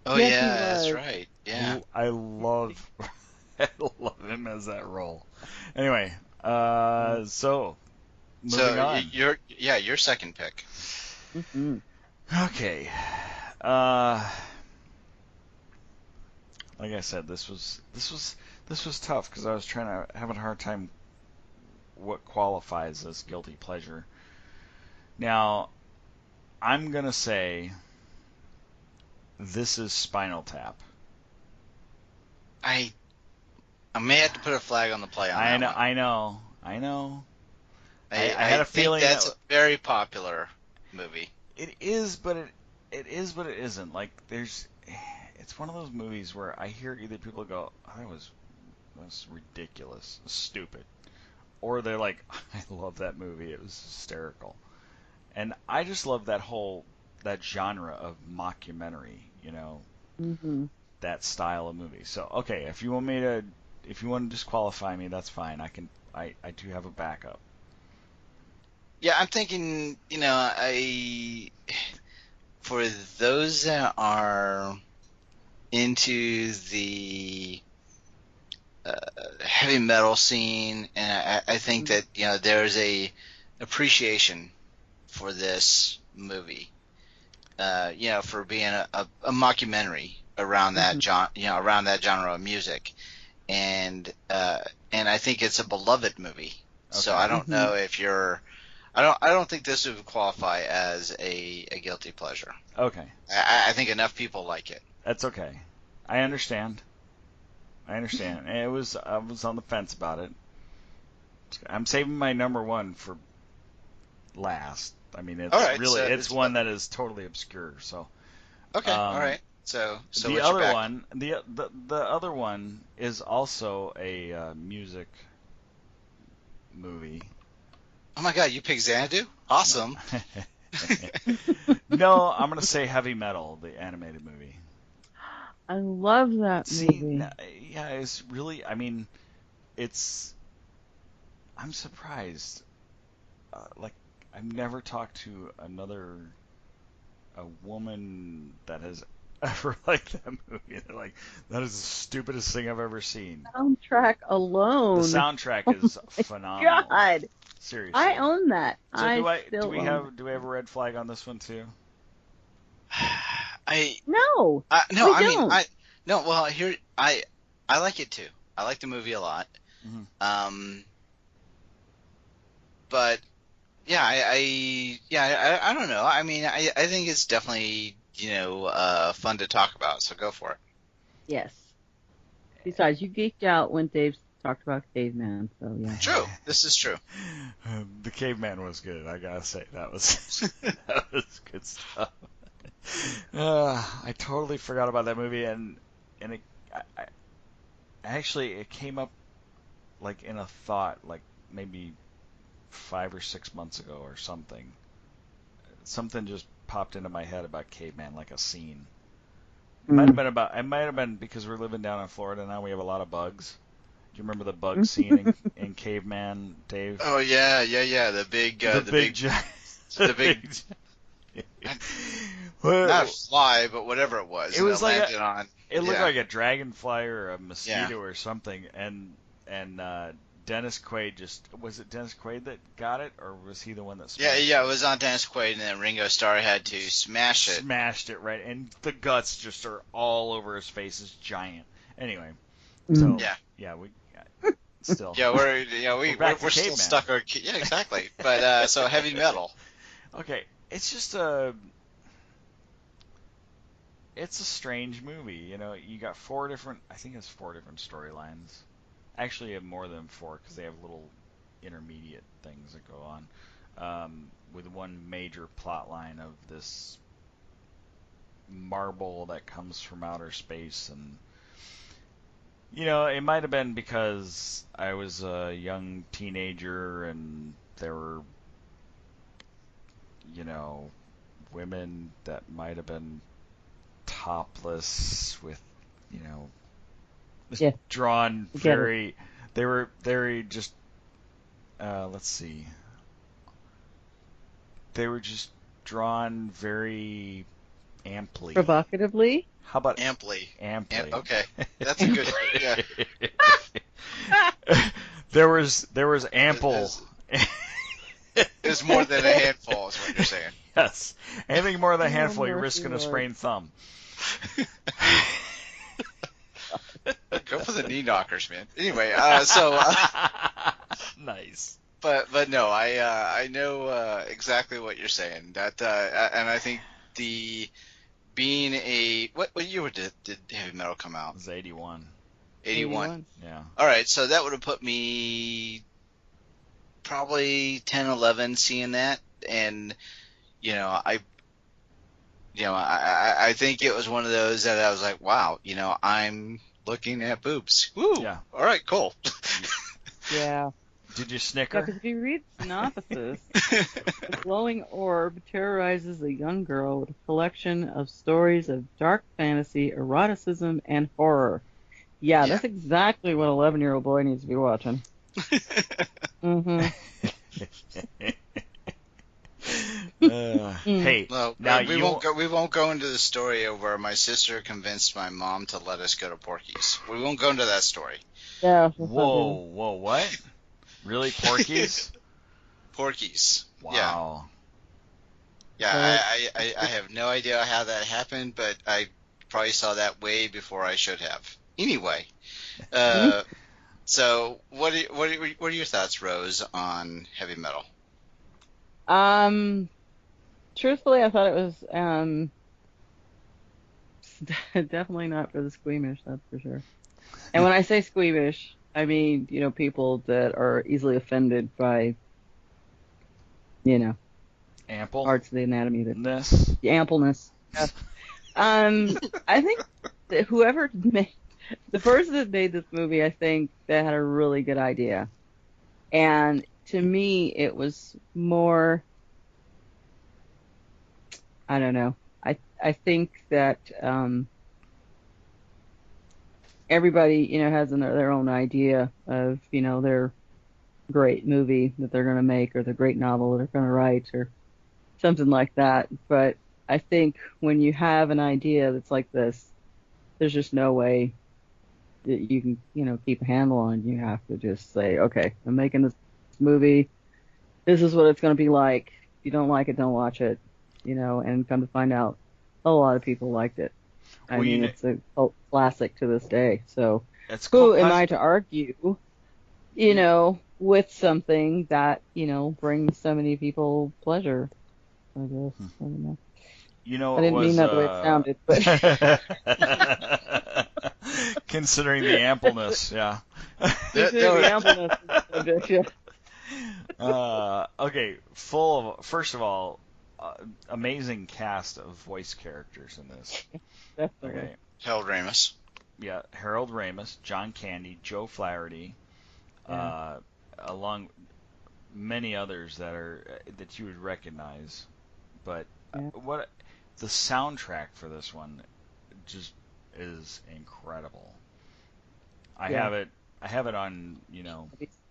Oh, yes, yeah, that's right. Yeah. Yeah. I love I love him as that role. Anyway, so moving on. Your second pick. Mm-hmm. Okay. Like I said, this was tough because I was having a hard time what qualifies as guilty pleasure. Now, I'm gonna say this is Spinal Tap. I may have to put a flag on the play on that one. I know. I had a think feeling that's a very popular movie. It is, but it is, but it isn't. Like it's one of those movies where I hear either people go, oh, that's ridiculous, stupid, or they're like, I love that movie, it was hysterical. And I just love that genre of mockumentary, Mm-hmm. that style of movie. So okay, if you want to disqualify me, that's fine. I do have a backup. Yeah, I'm thinking, for those that are into the heavy metal scene, and I think that there's a appreciation for this movie, for being a mockumentary around that around that genre of music, and I think it's a beloved movie. Okay. So I don't know if you're. I don't think this would qualify as a guilty pleasure. Okay. I think enough people like it. That's okay. I understand. I was on the fence about it. I'm saving my number one for last. I mean, it's it's one that is totally obscure. So. Okay. All right. So the other one, the other one is also a music movie. Oh my God! You picked Xanadu? Awesome. No, I'm gonna say Heavy Metal, the animated movie. I love that movie. Yeah, it's really. I mean, I'm surprised. I've never talked to a woman that has ever liked that movie. They're like, that is the stupidest thing I've ever seen. Soundtrack alone. The soundtrack is phenomenal. God. Seriously. I own that. So do we have a red flag on this one too? No. Well, here I like it too. I like the movie a lot. Mm-hmm. But yeah, I don't know. I mean, I think it's definitely fun to talk about. So go for it. Yes. Besides, you geeked out when Dave talked about Caveman, so yeah. True. This is true. The Caveman was good. I gotta say that was good stuff. I totally forgot about that movie, and it came up like in a thought, like maybe 5 or 6 months ago or something. Something just popped into my head about Caveman, like a scene. It might have been because we're living down in Florida now. We have a lot of bugs. Do you remember the bug scene in Caveman, Dave? Oh yeah. The big, not a fly, but whatever it was. It was like it looked like a dragonfly or a mosquito or something, and Dennis Quaid was it Dennis Quaid that got it, or was he the one that smashed it? Yeah, it was on Dennis Quaid, and then Ringo Starr had to smash it. Smashed it, right, and the guts just are all over his face. It's giant. Anyway, so we still we're still stuck. Yeah, exactly. But so Heavy Metal. Okay, it's just it's a strange movie. You got four different storylines. Actually, you have more than four because they have little intermediate things that go on, with one major plot line of this marble that comes from outer space. And it might have been because I was a young teenager and there were women that might have been topless with drawn very. They were very just. Let's see. They were just drawn very Amply. Provocatively. How about amply? Amply. Okay, that's a good. Yeah. There was ample. There's more than a handful, is what you're saying. Yes. Anything more than a handful, you're mercy, risking a Lord. sprained thumb. Go for the knee knockers, man. Anyway, Nice. But no, I know exactly what you're saying. That and I think being a what year did Heavy Metal come out? It was 81. 81. Yeah. All right, so that would have put me probably 10, 11 seeing that, and I think it was one of those that I was like, wow, I'm looking at boobs. Woo. Yeah. All right, cool. Yeah. Did you Yeah, snicker? because if you read synopsis, the glowing orb terrorizes a young girl with a collection of stories of dark fantasy, eroticism, and horror. Yeah, that's exactly what 11-year-old boy needs to be watching. Mm-hmm. Hey, well, now we won't go into the story of where my sister convinced my mom to let us go to Porky's. We won't go into that story. Yeah. Whoa, what? Really, Porky's? Porky's. Wow. Yeah, I have no idea how that happened, but I probably saw that way before I should have. Anyway, so what are your thoughts, Rose, on Heavy Metal? Truthfully, I thought it was definitely not for the squeamish, that's for sure. And when I say squeamish, I mean, people that are easily offended by, ample parts of the anatomy that the ampleness. Yeah. I think that whoever made the person that made this movie, I think that had a really good idea. And to me, it was more, I don't know. I think that everybody, has their own idea of, their great movie that they're going to make or the great novel that they're going to write or something like that. But I think when you have an idea that's like this, there's just no way that you can, keep a handle on. You have to just say, okay, I'm making this movie. This is what it's going to be like. If you don't like it, don't watch it, and come to find out a lot of people liked it. I mean, it's a cult classic to this day. So who am I to argue, with something that, brings so many people pleasure, I guess. I don't know. I didn't mean that the way it sounded, but considering the ampleness, yeah. Considering the ampleness of the subject, yeah. Okay, first of all, amazing cast of voice characters in this. Definitely. Okay. Harold Ramis. Yeah, Harold Ramis, John Candy, Joe Flaherty, along many others that you would recognize. But what the soundtrack for this one just is incredible. I have it on,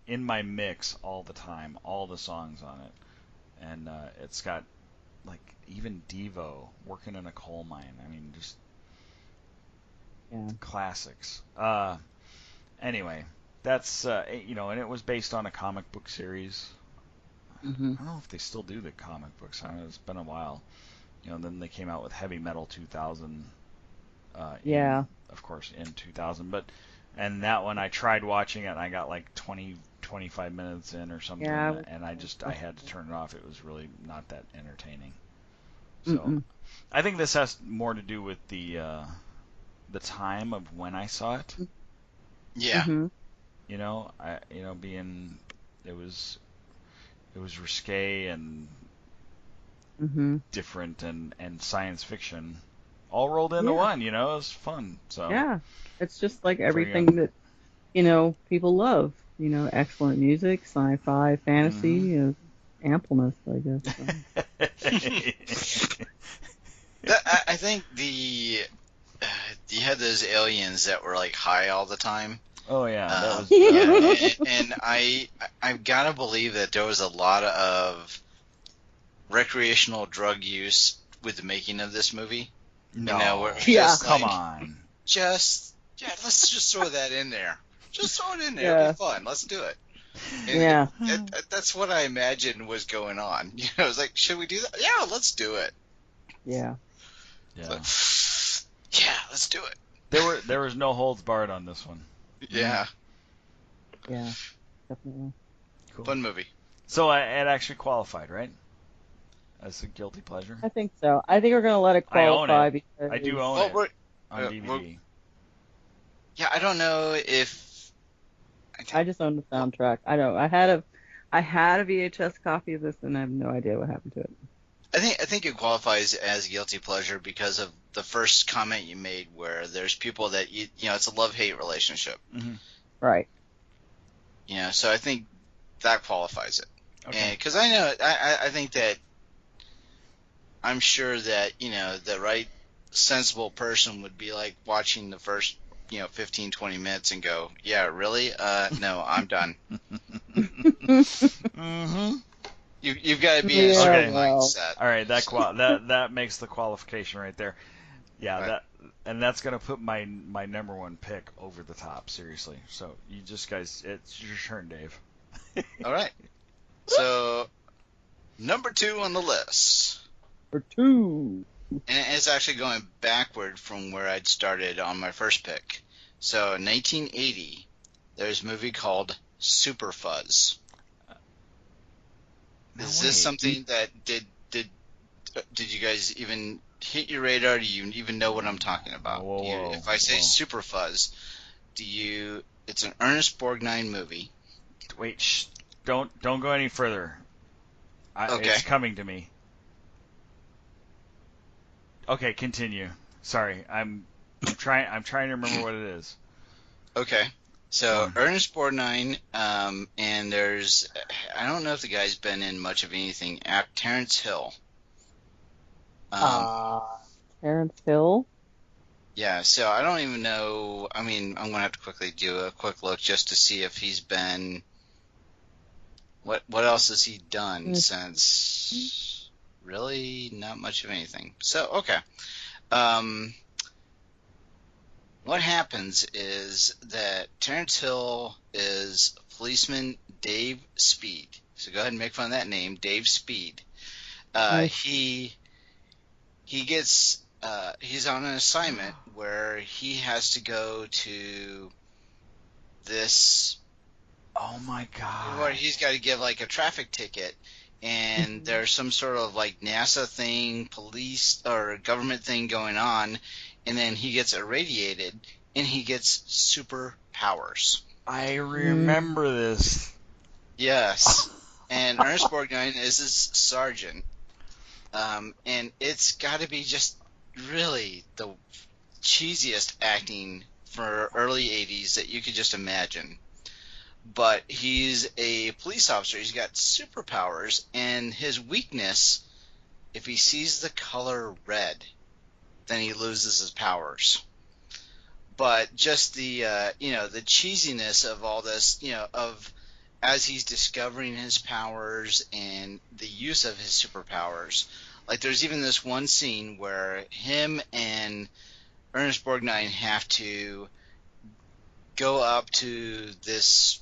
in my mix all the time, all the songs on it. And it's got like even Devo, Working in a Coal Mine. I mean, just classics. Anyway, that's and it was based on a comic book series. Mm-hmm. I don't know if they still do the comic books. I know it's been a while. Then they came out with Heavy Metal 2000. Of course, in 2000. And that one I tried watching it, and I got like 25 minutes in or something, and I had to turn it off. It was really not that entertaining. So I think this has more to do with the time of when I saw it. Yeah. Mm-hmm. Being it was risque and different and science fiction all rolled into one. It was fun. So yeah, it's just like everything that people love. Excellent music, sci-fi, fantasy, ampleness, I guess. I think you had those aliens that were like high all the time. Oh yeah, that was. And I've got to believe that there was a lot of recreational drug use with the making of this movie. No. Where Yeah. just Come like, on. let's just throw that in there. Just throw it in there. Yeah. It'll be fun. Let's do it. And Yeah. that's what I imagined was going on. It was like, should we do that? Yeah, let's do it. Yeah. Yeah. So, yeah, let's do it. There was no holds barred on this one. Yeah. Yeah. Definitely. Cool. Fun movie. So it actually qualified, right? As a guilty pleasure. I think so. I think we're gonna let it I own qualify it. because I do own it on DVD. Yeah, I don't know if I just own the soundtrack. I don't. I had a VHS copy of this, and I have no idea what happened to it. I think it qualifies as guilty pleasure because of the first comment you made, where there's people that you know it's a love-hate relationship. Mm-hmm. Right. So I think that qualifies it. Okay. Because I think that I'm sure that the right sensible person would be like watching the first 15, 20 minutes and go, yeah, really? No, I'm done. Mm-hmm. You've got to be in a certain mindset. All right, that makes the qualification right there. Yeah, right. that's gonna put my number one pick over the top. Seriously. So you just guys, it's your turn, Dave. All right. So number 2 on the list. Number 2. And it's actually going backward from where I'd started on my first pick. So in 1980, there's a movie called Super Fuzz. Is this something that did you guys even hit your radar? Do you even know what I'm talking about? If I say Super Fuzz, it's an Ernest Borgnine movie. Wait, don't go any further. Okay. It's coming to me. Okay, continue. Sorry, I'm trying to remember what it is. Okay. So Ernest Borgnine, and there's I don't know if the guy's been in much of anything. Terrence Hill. Terrence Hill. Yeah. So I don't even know. I mean, I'm gonna have to quickly do a quick look just to see if he's been. What else has he done since? Really, not much of anything. So okay. What happens is that Terrence Hill is policeman Dave Speed. So go ahead and make fun of that name, Dave Speed. He gets he's on an assignment where he has to go to this. Oh my God! Where he's got to give like a traffic ticket, and there's some sort of like NASA thing, police or government thing going on. And then he gets irradiated, and he gets superpowers. I remember this. Yes. And Ernest Borgnine is his sergeant. And it's got to be just really the cheesiest acting for early 80s that you could just imagine. But he's a police officer. He's got superpowers, and his weakness, if he sees the color red, then he loses his powers. But just the the cheesiness of all this, of as he's discovering his powers and the use of his superpowers. Like there's even this one scene where him and Ernest Borgnine have to go up to this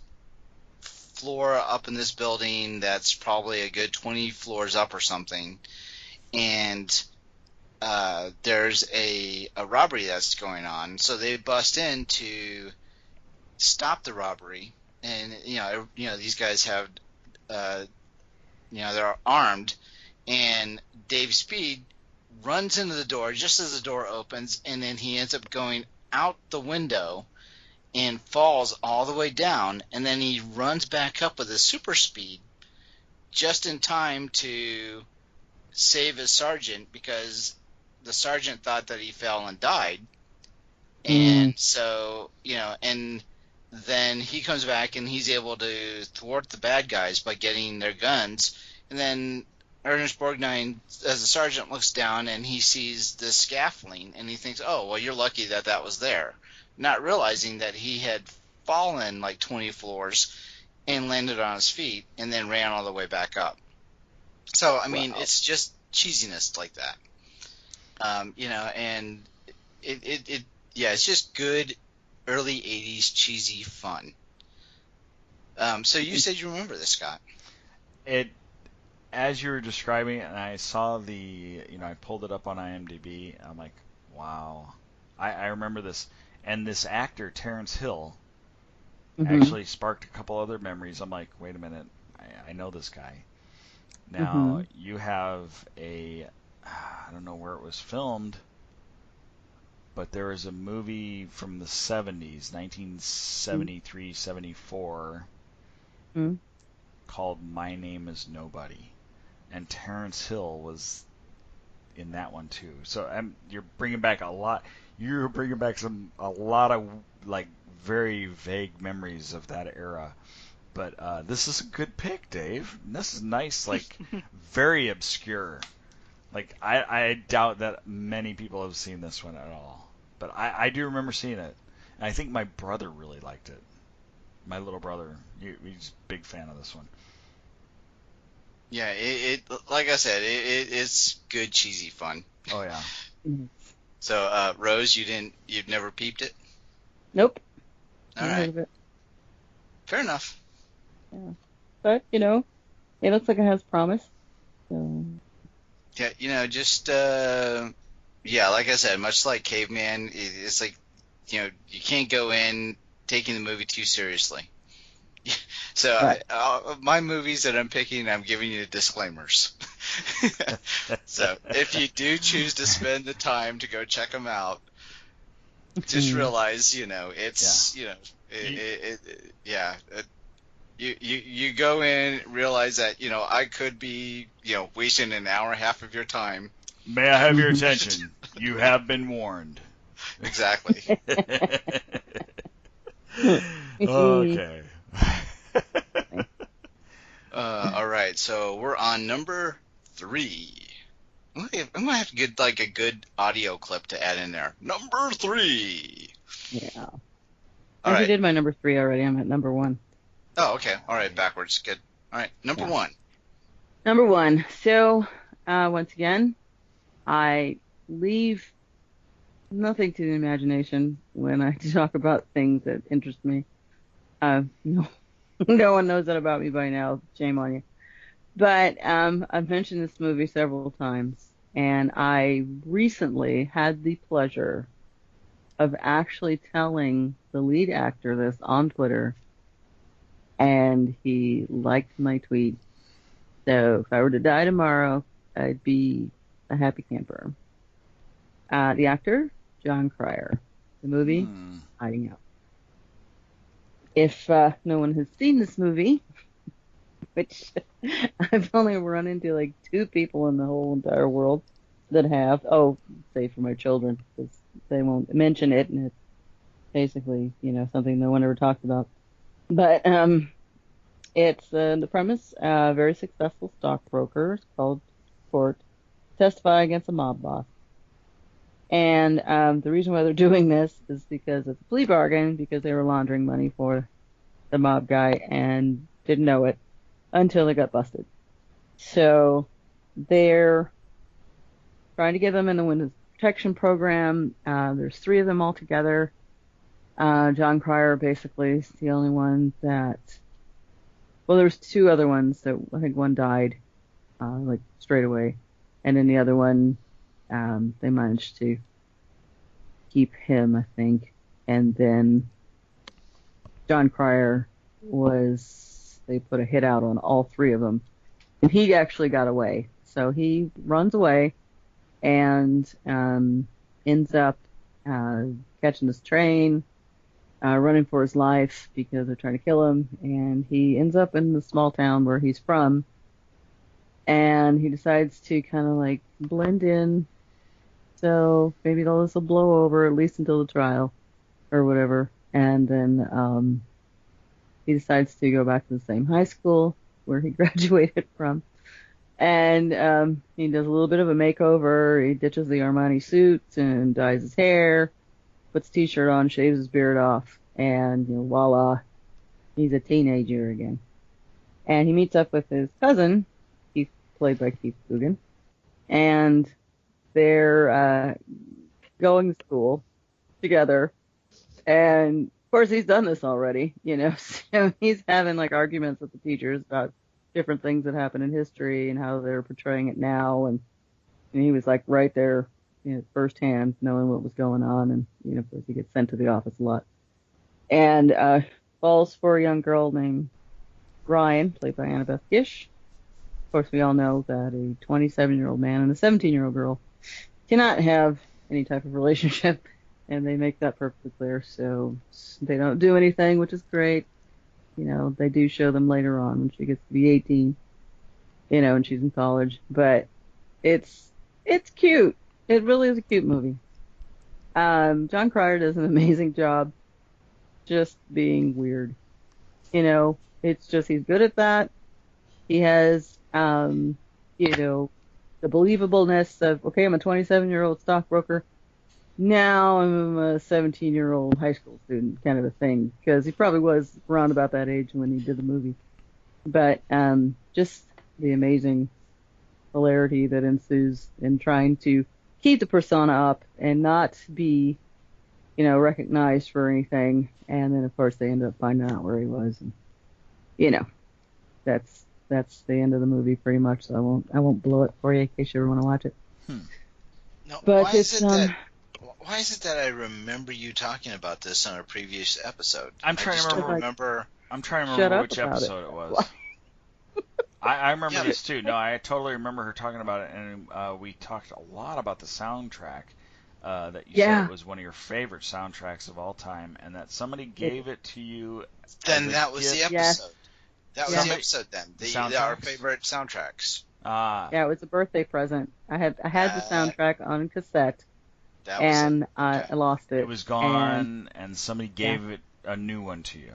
floor up in this building that's probably a good 20 floors up or something, and there's a robbery that's going on, so they bust in to stop the robbery, and these guys have they're armed, and Dave Speed runs into the door just as the door opens, and then he ends up going out the window and falls all the way down, and then he runs back up with his super speed just in time to save his sergeant, because the sergeant thought that he fell and died. And so, and then he comes back and he's able to thwart the bad guys by getting their guns. And then Ernest Borgnine, as the sergeant, looks down and he sees the scaffolding and he thinks, oh, well, you're lucky that was there. Not realizing that he had fallen like 20 floors and landed on his feet and then ran all the way back up. So, I mean, It's just cheesiness like that. And yeah, it's just good early 80s cheesy fun. So you said you remember this, Scott. It, as you were describing it, and I saw I pulled it up on IMDb. I'm like, wow, I remember this. And this actor, Terrence Hill, Mm-hmm. actually sparked a couple other memories. I'm like, wait a minute, I know this guy. Now Mm-hmm. you have I don't know where it was filmed, but there was a movie from the 70s, 1973, 74, Mm-hmm. called My Name Is Nobody, and Terrence Hill was in that one too. So you're bringing back a lot. You're bringing back a lot of like very vague memories of that era. But this is a good pick, Dave. This is nice, like very obscure. Like I doubt that many people have seen this one at all. But I do remember seeing it. And I think my brother really liked it. My little brother, he's a big fan of this one. Yeah, it like I said, it's good cheesy fun. Oh yeah. So, Rose, you've never peeped it? Nope. All Never heard right, of it. fair enough. Yeah. But, it looks like it has promise. So. Yeah, just yeah, like I said, much like Caveman, it's like you can't go in taking the movie too seriously. So Right. my movies that I'm picking, I'm giving you disclaimers. So if you do choose to spend the time to go check them out, just realize, it's, yeah. You go in, realize that, I could be, wasting an hour and a half of your time. May I have your attention? You have been warned. Exactly. Okay. All right, so we're on number 3. I'm gonna have to get like a good audio clip to add in there. Number 3. Yeah. All I right. did my number 3 already. I'm at number 1. Oh, okay. All right, backwards. Good. All right, number 1. Number 1. So, once again, I leave nothing to the imagination when I talk about things that interest me. No, no one knows that about me by now. Shame on you. But I've mentioned this movie several times, and I recently had the pleasure of actually telling the lead actor this on Twitter, and he liked my tweet. So if I were to die tomorrow, I'd be a happy camper. The actor, John Cryer. The movie, Hiding Out. If no one has seen this movie, which I've only run into like 2 people in the whole entire world that have, save for my children, because they won't mention it, and it's basically, something no one ever talks about. But it's the premise, very successful stockbroker called court testify against a mob boss. And the reason why they're doing this is because it's a plea bargain, because they were laundering money for the mob guy and didn't know it until they got busted. So they're trying to get them in the Witness Protection Program. There's 3 of them altogether. John Cryer basically is the only one that, well, there's 2 other ones that I think one died, like straight away. And then the other one, they managed to keep him, I think. And then John Cryer they put a hit out on all 3 of them. And he actually got away. So he runs away and ends up catching this train, running for his life because they're trying to kill him. And he ends up in the small town where he's from. And he decides to kind of like blend in. So maybe this will blow over, at least until the trial or whatever. And then he decides to go back to the same high school where he graduated from. And he does a little bit of a makeover. He ditches the Armani suit and dyes his hair, puts a t-shirt on, shaves his beard off, and voila, he's a teenager again. And he meets up with his cousin, played by Keith Coogan, and they're going to school together, and of course he's done this already, so he's having like arguments with the teachers about different things that happen in history and how they're portraying it now, and he was like right there, firsthand, knowing what was going on, and of course he gets sent to the office a lot, and falls for a young girl named Ryan, played by Annabeth Gish. Of course, we all know that a 27-year-old man and a 17-year-old girl cannot have any type of relationship, and they make that perfectly clear. So they don't do anything, which is great. They do show them later on when she gets to be 18, and she's in college. But it's cute. It really is a cute movie. John Cryer does an amazing job just being weird. It's just he's good at that. He has, the believableness of, okay, I'm a 27-year-old stockbroker. Now I'm a 17-year-old high school student, kind of a thing, because he probably was around about that age when he did the movie. But just the amazing hilarity that ensues in trying to keep the persona up and not be, recognized for anything. And then, of course, they end up finding out where he was. And, that's the end of the movie pretty much. So I won't blow it for you in case you ever want to watch it. No, but why is it that I remember you talking about this on a previous episode? I'm trying to remember which episode it was. I remember this too. No, I totally remember her talking about it, and we talked a lot about the soundtrack. That you said it was one of your favorite soundtracks of all time, and that somebody gave it to you. Then that was the episode. Yes. That was the episode then. Our favorite soundtracks. Yeah, it was a birthday present. I had the soundtrack on cassette, and I lost it. It was gone, and somebody gave it a new one to you.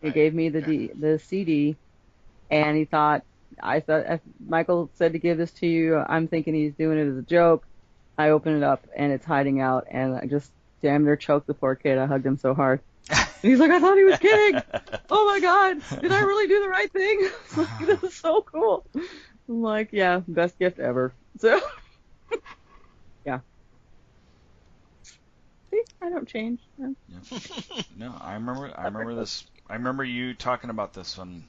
He gave me the CD, and he thought, Michael said to give this to you. I'm thinking he's doing it as a joke. I open it up, and it's hiding out, and I just damn near choked the poor kid. I hugged him so hard. And he's like, I thought he was kidding. Oh my God, did I really do the right thing? This is so cool. I'm like, yeah, best gift ever. So, yeah. See, I don't change. Yeah. No, I remember this. I remember you talking about this one.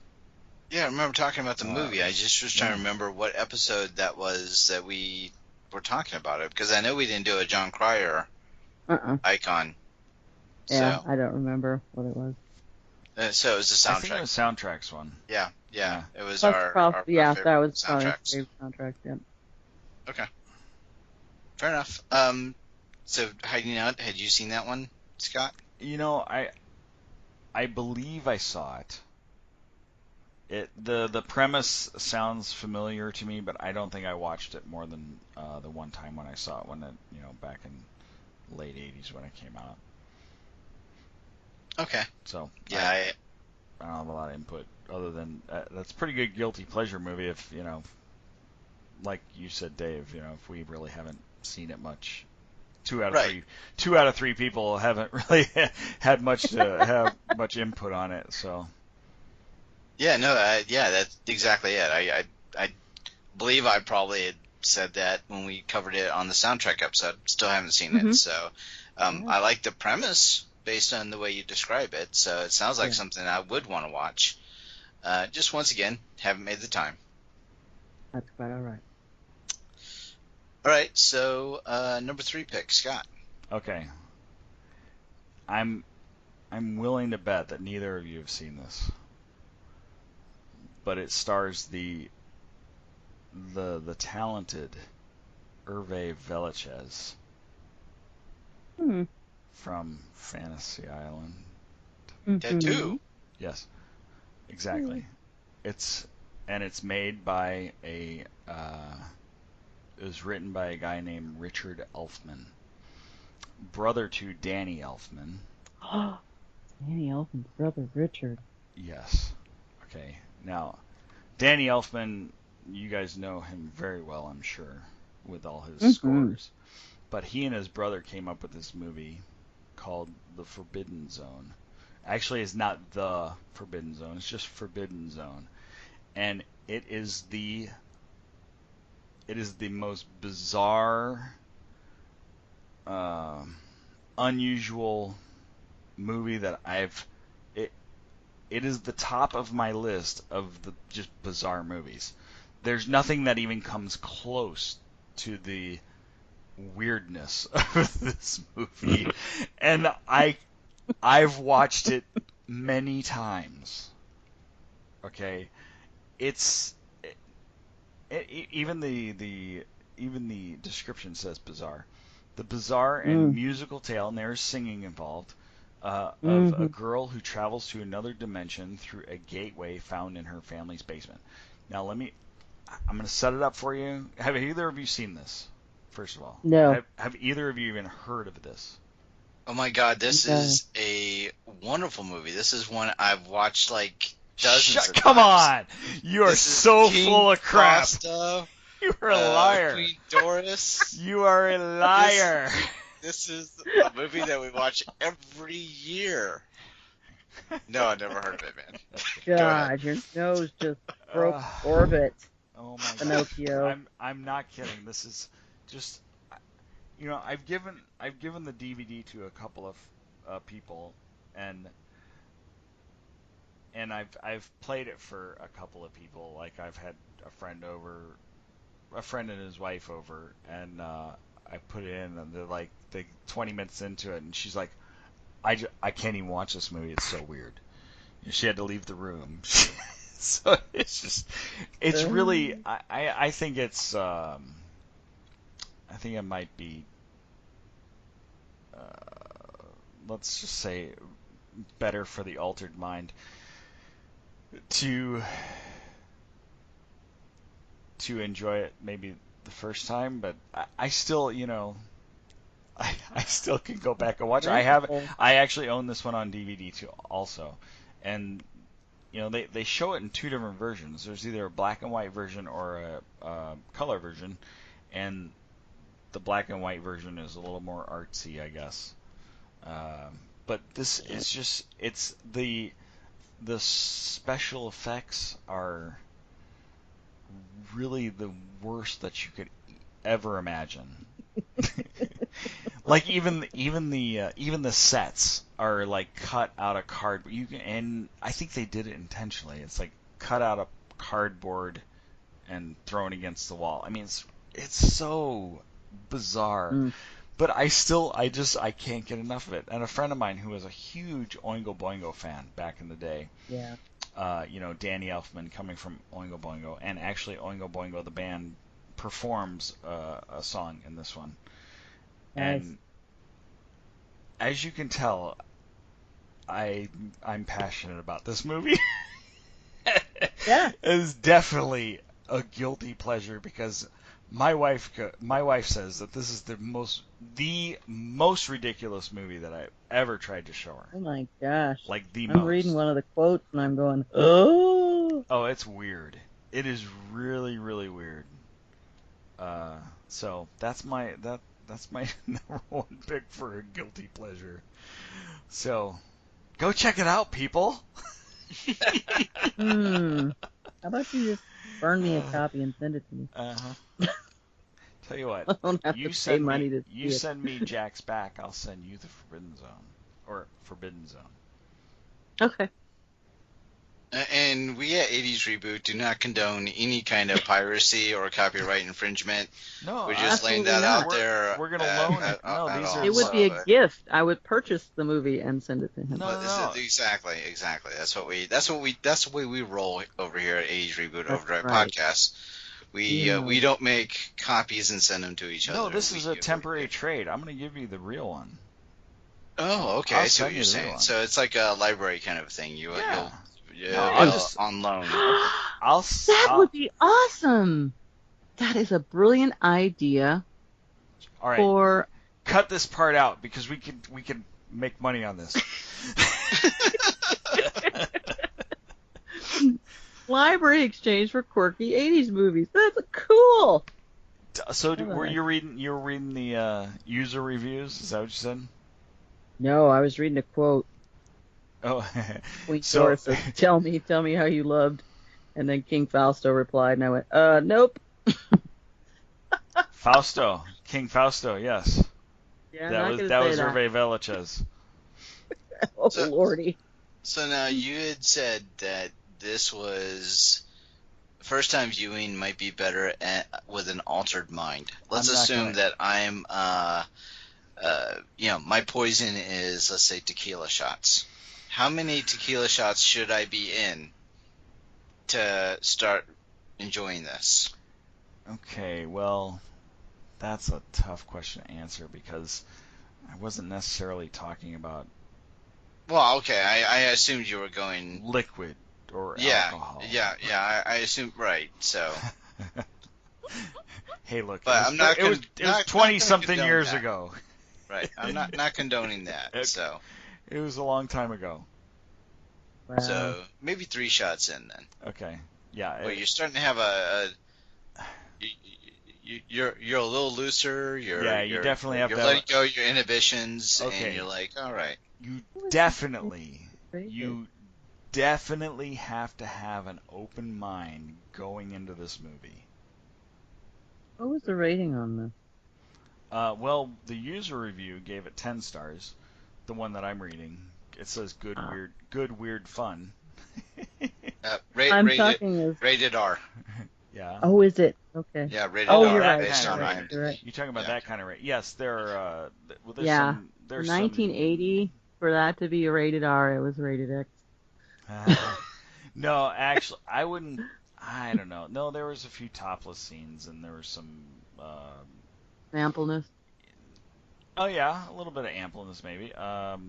Yeah, I remember talking about the movie. I just was trying to remember what episode that was that we were talking about it, because I know we didn't do a John Cryer icon. Yeah, so. I don't remember what it was. So it was the soundtrack. I think it was soundtracks one. Yeah. It was our favorite that was soundtracks. Our favorite soundtrack. Yeah. Okay. Fair enough. So hiding out, had you seen that one, Scott? I believe I saw it. The premise sounds familiar to me, but I don't think I watched it more than the one time when I saw it back in late 80s when it came out. Okay. So yeah, I don't have a lot of input other than that's a pretty good guilty pleasure movie. If like you said, Dave, if we really haven't seen it much, two out of three people haven't really had much input on it. So. Yeah, no, that's exactly it. I believe I probably had said that when we covered it on the soundtrack episode. Still haven't seen it, so I like the premise based on the way you describe it. So it sounds like something I would want to watch. Just once again, haven't made the time. That's quite all right. All right, so number 3 pick, Scott. Okay. I'm willing to bet that neither of you have seen this. But it stars the talented Hervé Villechaize from Fantasy Island. Tattoo. Yes, exactly. It's made by it was written by a guy named Richard Elfman, brother to Danny Elfman. Danny Elfman's brother, Richard. Yes. Okay. Now, Danny Elfman, you guys know him very well, I'm sure, with all his scores. But he and his brother came up with this movie called The Forbidden Zone. Actually, it's not The Forbidden Zone. It's just Forbidden Zone. And it is the It is the most bizarre, unusual movie that it is the top of my list of the just bizarre movies. There's nothing that even comes close to the weirdness of this movie, and I've watched it many times. Okay, even the description says bizarre. The bizarre and musical tale, and there's singing involved, of a girl who travels to another dimension through a gateway found in her family's basement. Now I'm going to set it up for you. Have either of you seen this? First of all, no. Have either of you even heard of this? Oh my God, this is a wonderful movie. This is one I've watched like dozens of times. Come on! You are so full of crap. Costa, you are a liar. Queen Doris. You are a liar. This is a movie that we watch every year. No, I've never heard of it, man. God, your nose just broke orbit. Oh my Pinocchio. God. I'm not kidding. This is just, I've given the DVD to a couple of people, and I've played it for a couple of people. Like I've had a friend and his wife over, and I put it in, and they're like 20 minutes into it, and she's like, I can't even watch this movie. It's so weird. She had to leave the room. So it's really, I think it's, I think it might be, let's just say, better for the altered mind to enjoy it maybe the first time, but I still, I still can go back and watch it. I actually own this one on DVD too, also, and they show it in two different versions. There's either a black and white version or a color version, and the black and white version is a little more artsy, I guess. But this is just, it's the special effects are really the worst that you could ever imagine. Like even the sets are like cut out of cardboard. And I think they did it intentionally. It's like cut out of cardboard and thrown against the wall. I mean, it's so bizarre. But I can't get enough of it. And a friend of mine who was a huge Oingo Boingo fan back in the day. Yeah. Danny Elfman, coming from Oingo Boingo, and actually Oingo Boingo the band performs a song in this one. Nice. And as you can tell, I'm passionate about this movie. Yeah. It's definitely a guilty pleasure because my wife says that this is the most ridiculous movie that I've ever tried to show her. Oh my gosh. Like I'm reading one of the quotes and I'm going, oh. Oh, it's weird. It is really, really weird. So that's my number one pick for a guilty pleasure. So go check it out, people. How about you just burn me a copy and send it to me? Tell you what, I don't have you to send pay money me, to you see it. send me Jack's back. I'll send you the Forbidden Zone. Okay. And we at 80's Reboot do not condone any kind of piracy or copyright infringement. No, we're just laying that out there. We're going to loan it. No, these are. It would be a gift. I would purchase the movie and send it to him. No. Exactly. That's the way we roll over here at 80's Reboot Overdrive right. Podcast. We don't make copies and send them to each other. No, this is a temporary trade. I'm going to give you the real one. Oh, okay. I see what you're saying. So it's like a library kind of thing. You'll on loan. That would be awesome. That is a brilliant idea. All right. Cut this part out because we could make money on this. Library exchange for quirky 80s movies. That's cool. So were you reading the user reviews? Is that what you said? No, I was reading a quote. Oh. Queen Doris says, tell me how you loved. And then King Fausto replied, and I went, nope. Fausto, King Fausto, yes. Yeah, That was Hervé Villechaize. Oh, lordy. So now you had said that this was first time viewing might be better with an altered mind. Let's assume that I'm my poison is, let's say, tequila shots. How many tequila shots should I be in to start enjoying this? Okay, well, that's a tough question to answer because I wasn't necessarily talking about. Well, okay, I assumed you were going liquid or alcohol. Yeah, I assumed, right, so. Hey, look, but it was 20-something years ago. Right, I'm not condoning that, so. It was a long time ago. Wow. So, maybe 3 shots in then. Okay, yeah. Well, you're starting to have you're a little looser. You definitely have you're letting go of your inhibitions, and you're like, all right. You definitely have to have an open mind going into this movie. What was the rating on this? Well, the user review gave it 10 stars. The one that I'm reading, it says good, weird, fun. Rated R. Yeah. Oh, is it? Okay. Yeah, rated R. You're right. Based on You're right. You're talking about that kind of rate. Yes, there are. There's yeah. There's 1980 for that to be a rated R, it was rated X. No, actually, I wouldn't. I don't know. No, there was a few topless scenes, and there was some. Ampleness. Oh yeah, a little bit of ampleness maybe. Not.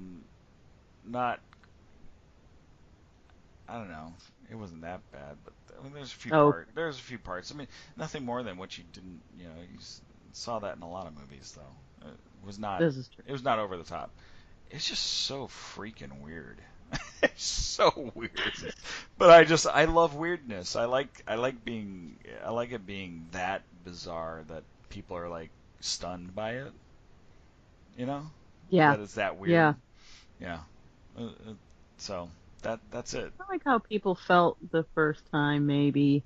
I don't know. It wasn't that bad, but I mean, there's a few parts. I mean, nothing more than what you didn't. You saw that in a lot of movies, though. It was not. This is true. It was not over the top. It's just so freaking weird. It's so weird. But I love weirdness. I like it being that bizarre that people are like stunned by it. Yeah. That it's that weird. Yeah. Yeah. So that's it. I like how people felt the first time maybe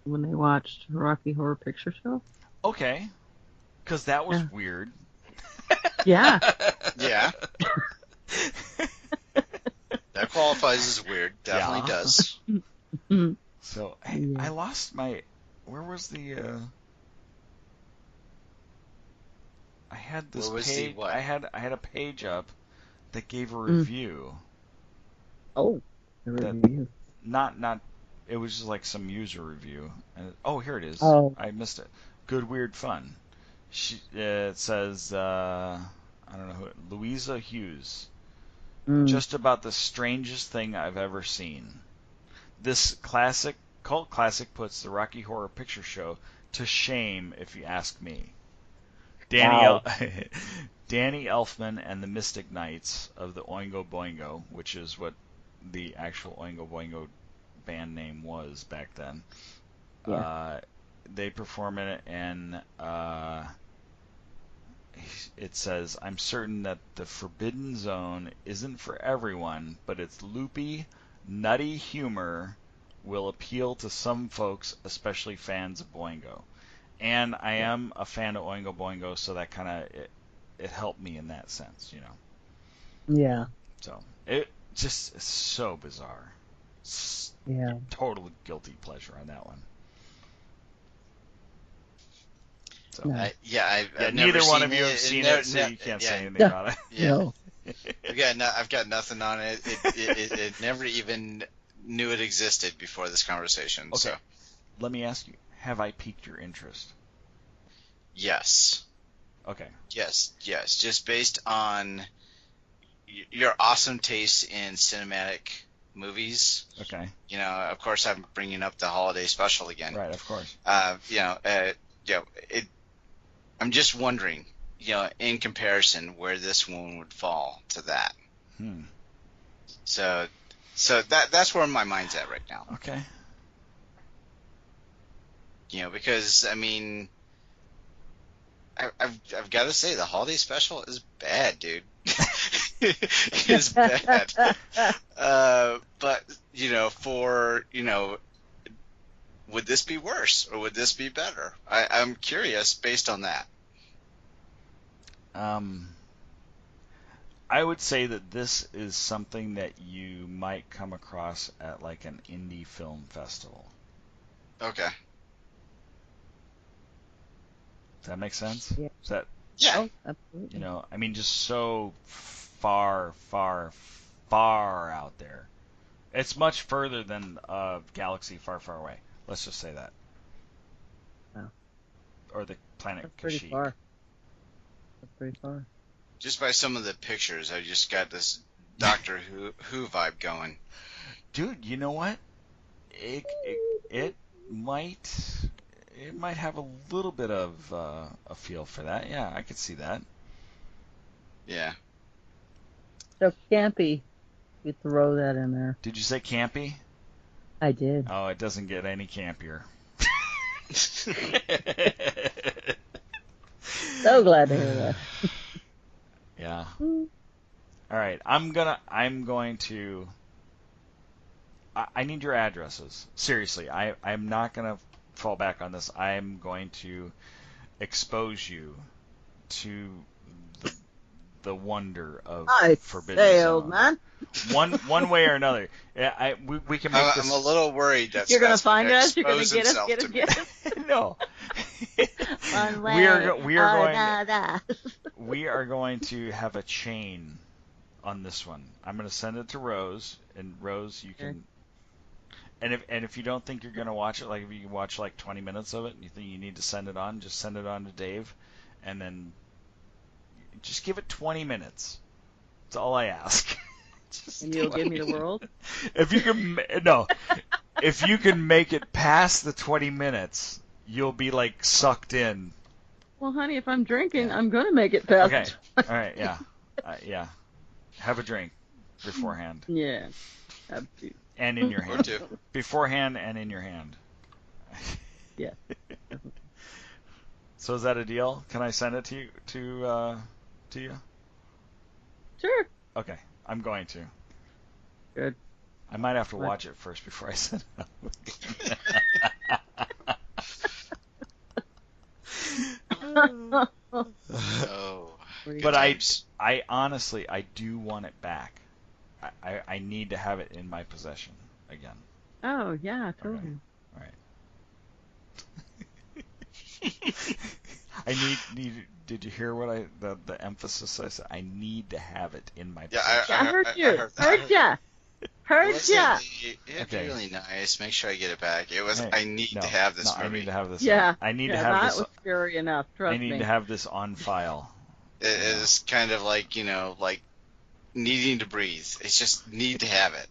when they watched Rocky Horror Picture Show. Okay. Because that was weird. Yeah. Yeah. That qualifies as weird. Definitely does. So I lost my. Where was the? I had this page. I had a page up that gave a review. Oh, a review. Not. It was just like some user review. And, here it is. Oh. I missed it. Good, weird, fun. It says. I don't know who. Louisa Hughes. Just about the strangest thing I've ever seen. This cult classic puts the Rocky Horror Picture Show to shame, if you ask me. Danny Elfman and the Mystic Knights of the Oingo Boingo, which is what the actual Oingo Boingo band name was back then. Yeah. They perform in it, and it says, I'm certain that the Forbidden Zone isn't for everyone, but its loopy, nutty humor will appeal to some folks, especially fans of Boingo. And I am a fan of Oingo Boingo, so that kind of it helped me in that sense, Yeah. So it just is so bizarre. Yeah. Total guilty pleasure on that one. So, I've neither never one seen of you have seen it, so you can't say anything about it. Yeah. No. I've got nothing on it. It never even knew it existed before this conversation. Okay. So. Let me ask you, have I piqued your interest? Yes. Okay. Yes. Just based on your awesome taste in cinematic movies. Okay. Of course, I'm bringing up the holiday special again. Right, of course. I'm just wondering, in comparison, where this one would fall to that. So that's where my mind's at right now. Okay. Because I mean, I've got to say the holiday special is bad, dude. It's bad. But for would this be worse or would this be better? I'm curious based on that. I would say that this is something that you might come across at like an indie film festival. Okay. Does that make sense? Yeah. Is that, Yeah. Oh, absolutely. you know, I mean, just so far, far, far out there. It's much further than a galaxy far, far away. Let's just say that. Wow. Or the planet That's pretty Kashyyyk. far. That's pretty far. Just by some of the pictures, I just got this Doctor Who vibe going. Dude, you know what? It might have a little bit of a feel for that. Yeah, I could see that. Yeah. So campy. You throw that in there. Did you say campy? I did. Oh, it doesn't get any campier. So glad to hear that. Yeah. All right. I'm going to. I need your addresses. Seriously, I'm not going to fall back on this. I'm going to expose you to the wonder of Forbidden Zone. Man. One way or another. Yeah, we can make this. I'm a little worried that You're gonna find us. You're gonna get us. No. One way. We are going to have a chain on this one. I'm going to send it to Rose, and Rose, you can. And if you don't think you're going to watch it, like if you watch like 20 minutes of it, and you think you need to send it on, just send it on to Dave, and then just give it 20 minutes. That's all I ask. And you'll give me the world? If you can, if you can make it past the 20 minutes, you'll be like sucked in. Well, honey, if I'm drinking, I'm gonna make it past. Okay. All right. Yeah. Yeah. Have a drink beforehand. Yeah. Absolutely. And in your hand. Beforehand and in your hand. Yeah. So is that a deal? Can I send it to you? Sure. Okay. I'm going to. Good. I might have to watch it first before I send it out. Oh. But I honestly, I do want it back. I need to have it in my possession again. Oh, yeah, totally. Okay. All right. I need. Did you hear what the emphasis I said? I need to have it in my possession. I heard you. Heard ya. It'd be really nice. Make sure I get it back. It was. Hey, I need to have this movie. I need to have this. Yeah. I need to have this. That was scary enough. Trust me. I need to have this on file. It is kind of like like needing to breathe. It's just need to have it.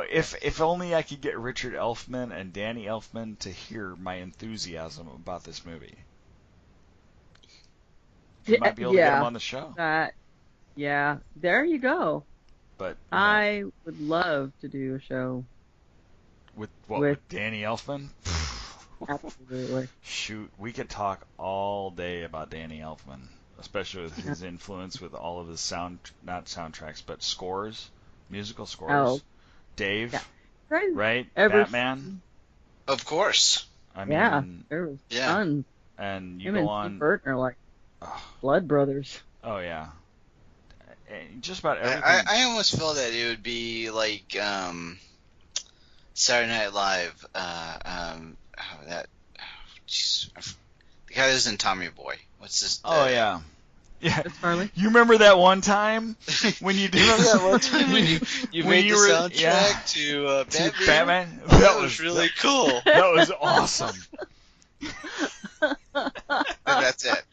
If only I could get Richard Elfman and Danny Elfman to hear my enthusiasm about this movie. You might be able to get them on the show. Yeah, there you go. But I would love to do a show with Danny Elfman. Absolutely. Shoot, we could talk all day about Danny Elfman, especially with his influence with all of his not soundtracks, but scores, musical scores. Oh. Dave, yeah. right? Batman. Of course. I mean, there was tons. And you Him go and on. Steve Burton are like blood brothers. Oh yeah. Just about everything. I almost felt that it would be like Saturday Night Live. The guy who's in Tommy Boy. What's this? Oh yeah. Yeah. You remember that one time when you did that one time when you made the soundtrack to Batman? That was really cool. That was awesome. That's it.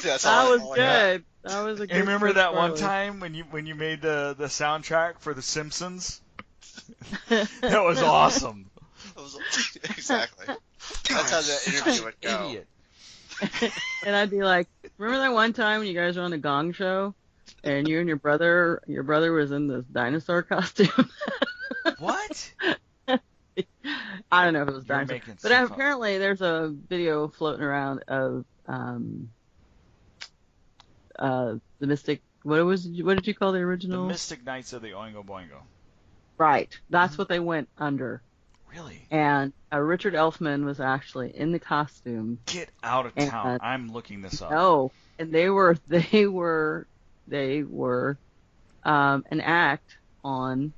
That's that all was good. That was a good. You remember that one time when you made the soundtrack for The Simpsons? That was awesome. Exactly. That's how the interview would go. Idiot. And I'd be like, remember that one time when you guys were on the Gong Show, and you and your brother was in this dinosaur costume? What? I don't know if it was dinosaur, but apparently there's a video floating around of the Mystic. What did you call the original? The Mystic Knights of the Oingo Boingo. Right. That's what they went under. Really? And Richard Elfman was actually in the costume. Get out of town! I'm looking this up. No, and they were an act on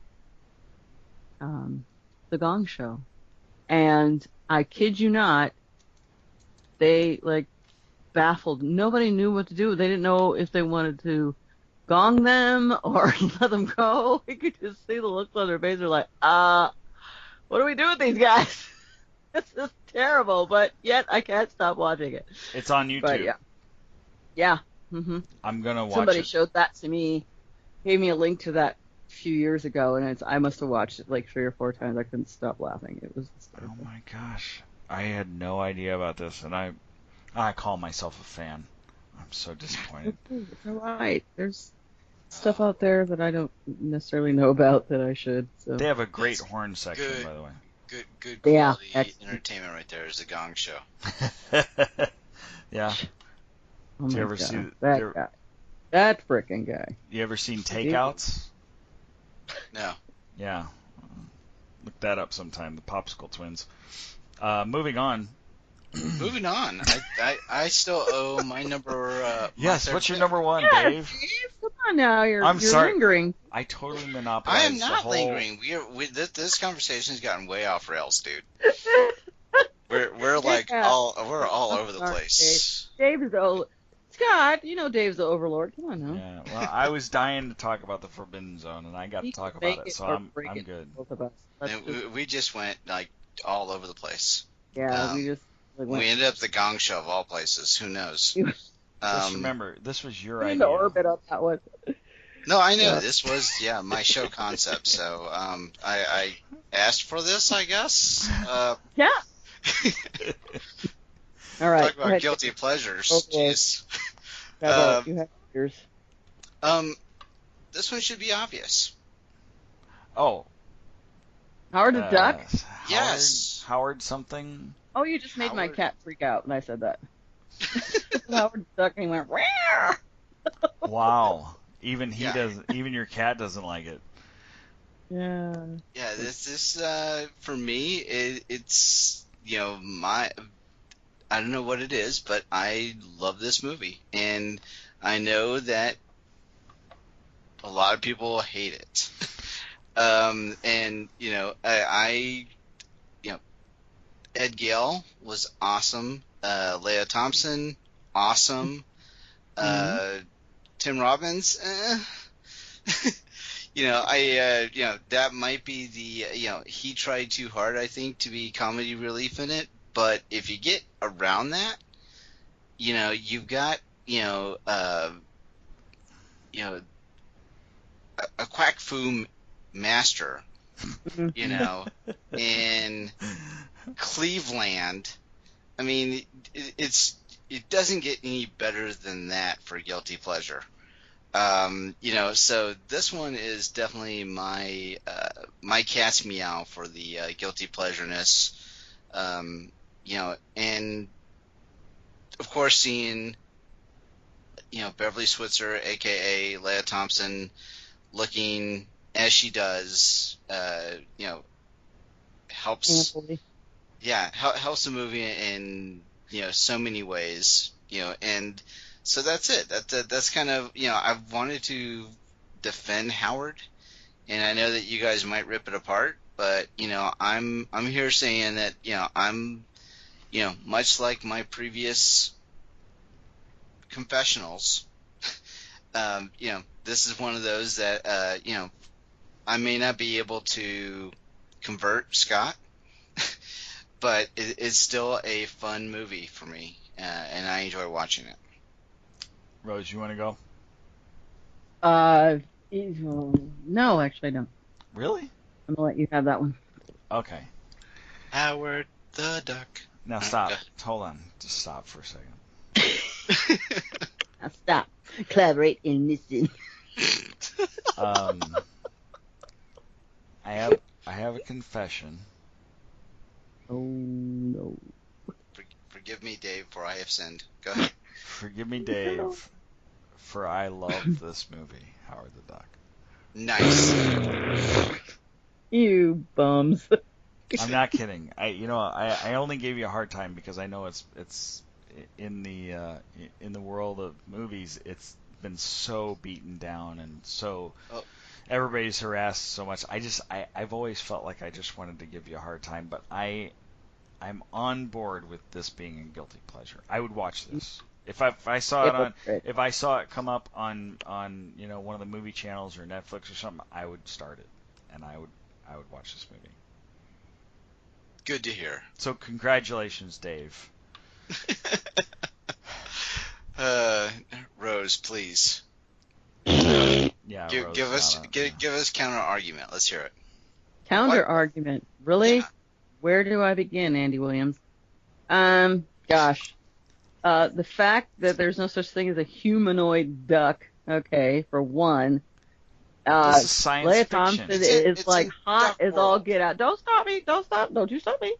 the Gong Show, and I kid you not, they like baffled. Nobody knew what to do. They didn't know if they wanted to gong them or let them go. You could just see the looks on their face. They're like, what do we do with these guys? This is terrible, but yet I can't stop watching it. It's on YouTube. But yeah. Mm-hmm. I'm gonna watch Somebody it. showed that to me, gave me a link to that a few years ago, and I must have watched it like 3 or 4 times. I couldn't stop laughing. It was hysterical. Oh my gosh, I had no idea about this, and I call myself a fan. I'm so disappointed. It's all right. There's stuff out there that I don't necessarily know about that I should. So. They have a great horn section, by the way. Good quality entertainment right there is the Gong Show. Yeah. Oh Do you my ever God. see that guy? That frickin' guy. You ever seen Takeouts? No. Yeah. Look that up sometime. The Popsicle Twins. Moving on. Moving on. I still owe my number. Yes. What's your number one, yeah, Dave? Come on now. You're sorry. lingering. I totally monopolized. I am not the whole... lingering. This conversation's gotten way off rails, dude. We're like all over the place. Dave's Scott, you know Dave's the overlord. Come on now. Yeah. Well, I was dying to talk about the Forbidden Zone, and I got to talk about it, so I'm good. Both of us. We just went like all over the place. Yeah, we just. We ended up the Gong Show of all places. Who knows? Just remember, this was your idea. The orbit of that one. No, I know. This was, my show concept. So I asked for this, I guess. Yeah. All right. Talk about guilty pleasures. Okay. Jeez. You have yours. This one should be obvious. Oh. Howard the Duck? Yes. Howard something? Oh, you just made my cat freak out when I said that. Howard the Duck, and he went, Rawr! Wow. Even he doesn't. Even your cat doesn't like it. Yeah. Yeah. This for me, it's I don't know what it is, but I love this movie, and I know that a lot of people hate it. And Ed Gale was awesome. Leah Thompson, awesome. Tim Robbins, that might be the, he tried too hard, I think, to be comedy relief in it. But if you get around that, you've got, a quack fu master, in Cleveland. I mean, it doesn't get any better than that for guilty pleasure. So this one is definitely my cat's meow for the guilty pleasureness. And of course seeing, Beverly Switzer, aka Leah Thompson, looking as she does, helps. Helps the movie in so many ways, and so that's it. That's kind of I've wanted to defend Howard, and I know that you guys might rip it apart, but I'm here saying that I'm much like my previous confessionals. This is one of those that I may not be able to convert Scott, but it's still a fun movie for me, and I enjoy watching it. Rose, you want to go? No, actually, I don't. Really? I'm gonna let you have that one. Okay. Howard the Duck. Now stop. Hold on. Just stop for a second. Now stop. Collaborate and listen. I have a confession. Oh no. Forgive me, Dave, for I have sinned. Go ahead. Forgive me, Dave, for I love this movie, Howard the Duck. Nice. You bums. I'm not kidding. I only gave you a hard time because I know it's in the world of movies, it's been so beaten down and so everybody's harassed so much. I've always felt like I just wanted to give you a hard time, but I'm on board with this being a guilty pleasure. I would watch this. If I saw it come up on one of the movie channels or Netflix or something, I would start it and I would watch this movie. Good to hear. So congratulations, Dave. Rose, please. Yeah, give us counter argument. Let's hear it. Counter argument, really? Yeah. Where do I begin, Andy Williams? Gosh, the fact that there's no such thing as a humanoid duck. Okay, for one. This is science Leia fiction. Thompson is like hot as all world. get out. Don't stop me! Don't you stop me!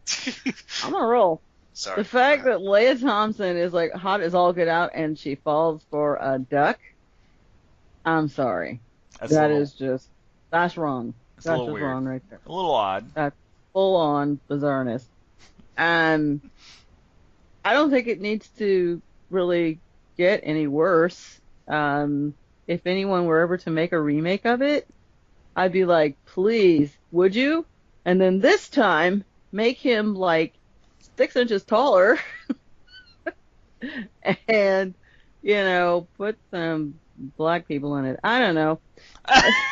I'm on a roll. Sorry. The fact that Leia Thompson is like hot as all get out and she falls for a duck, I'm sorry. That's wrong. That's a little just weird. wrong right there. A little odd. That's full on bizarreness. I don't think it needs to really get any worse. If anyone were ever to make a remake of it, I'd be like, please, would you? And then this time, make him like 6 inches taller and, put some black people in it. I don't know.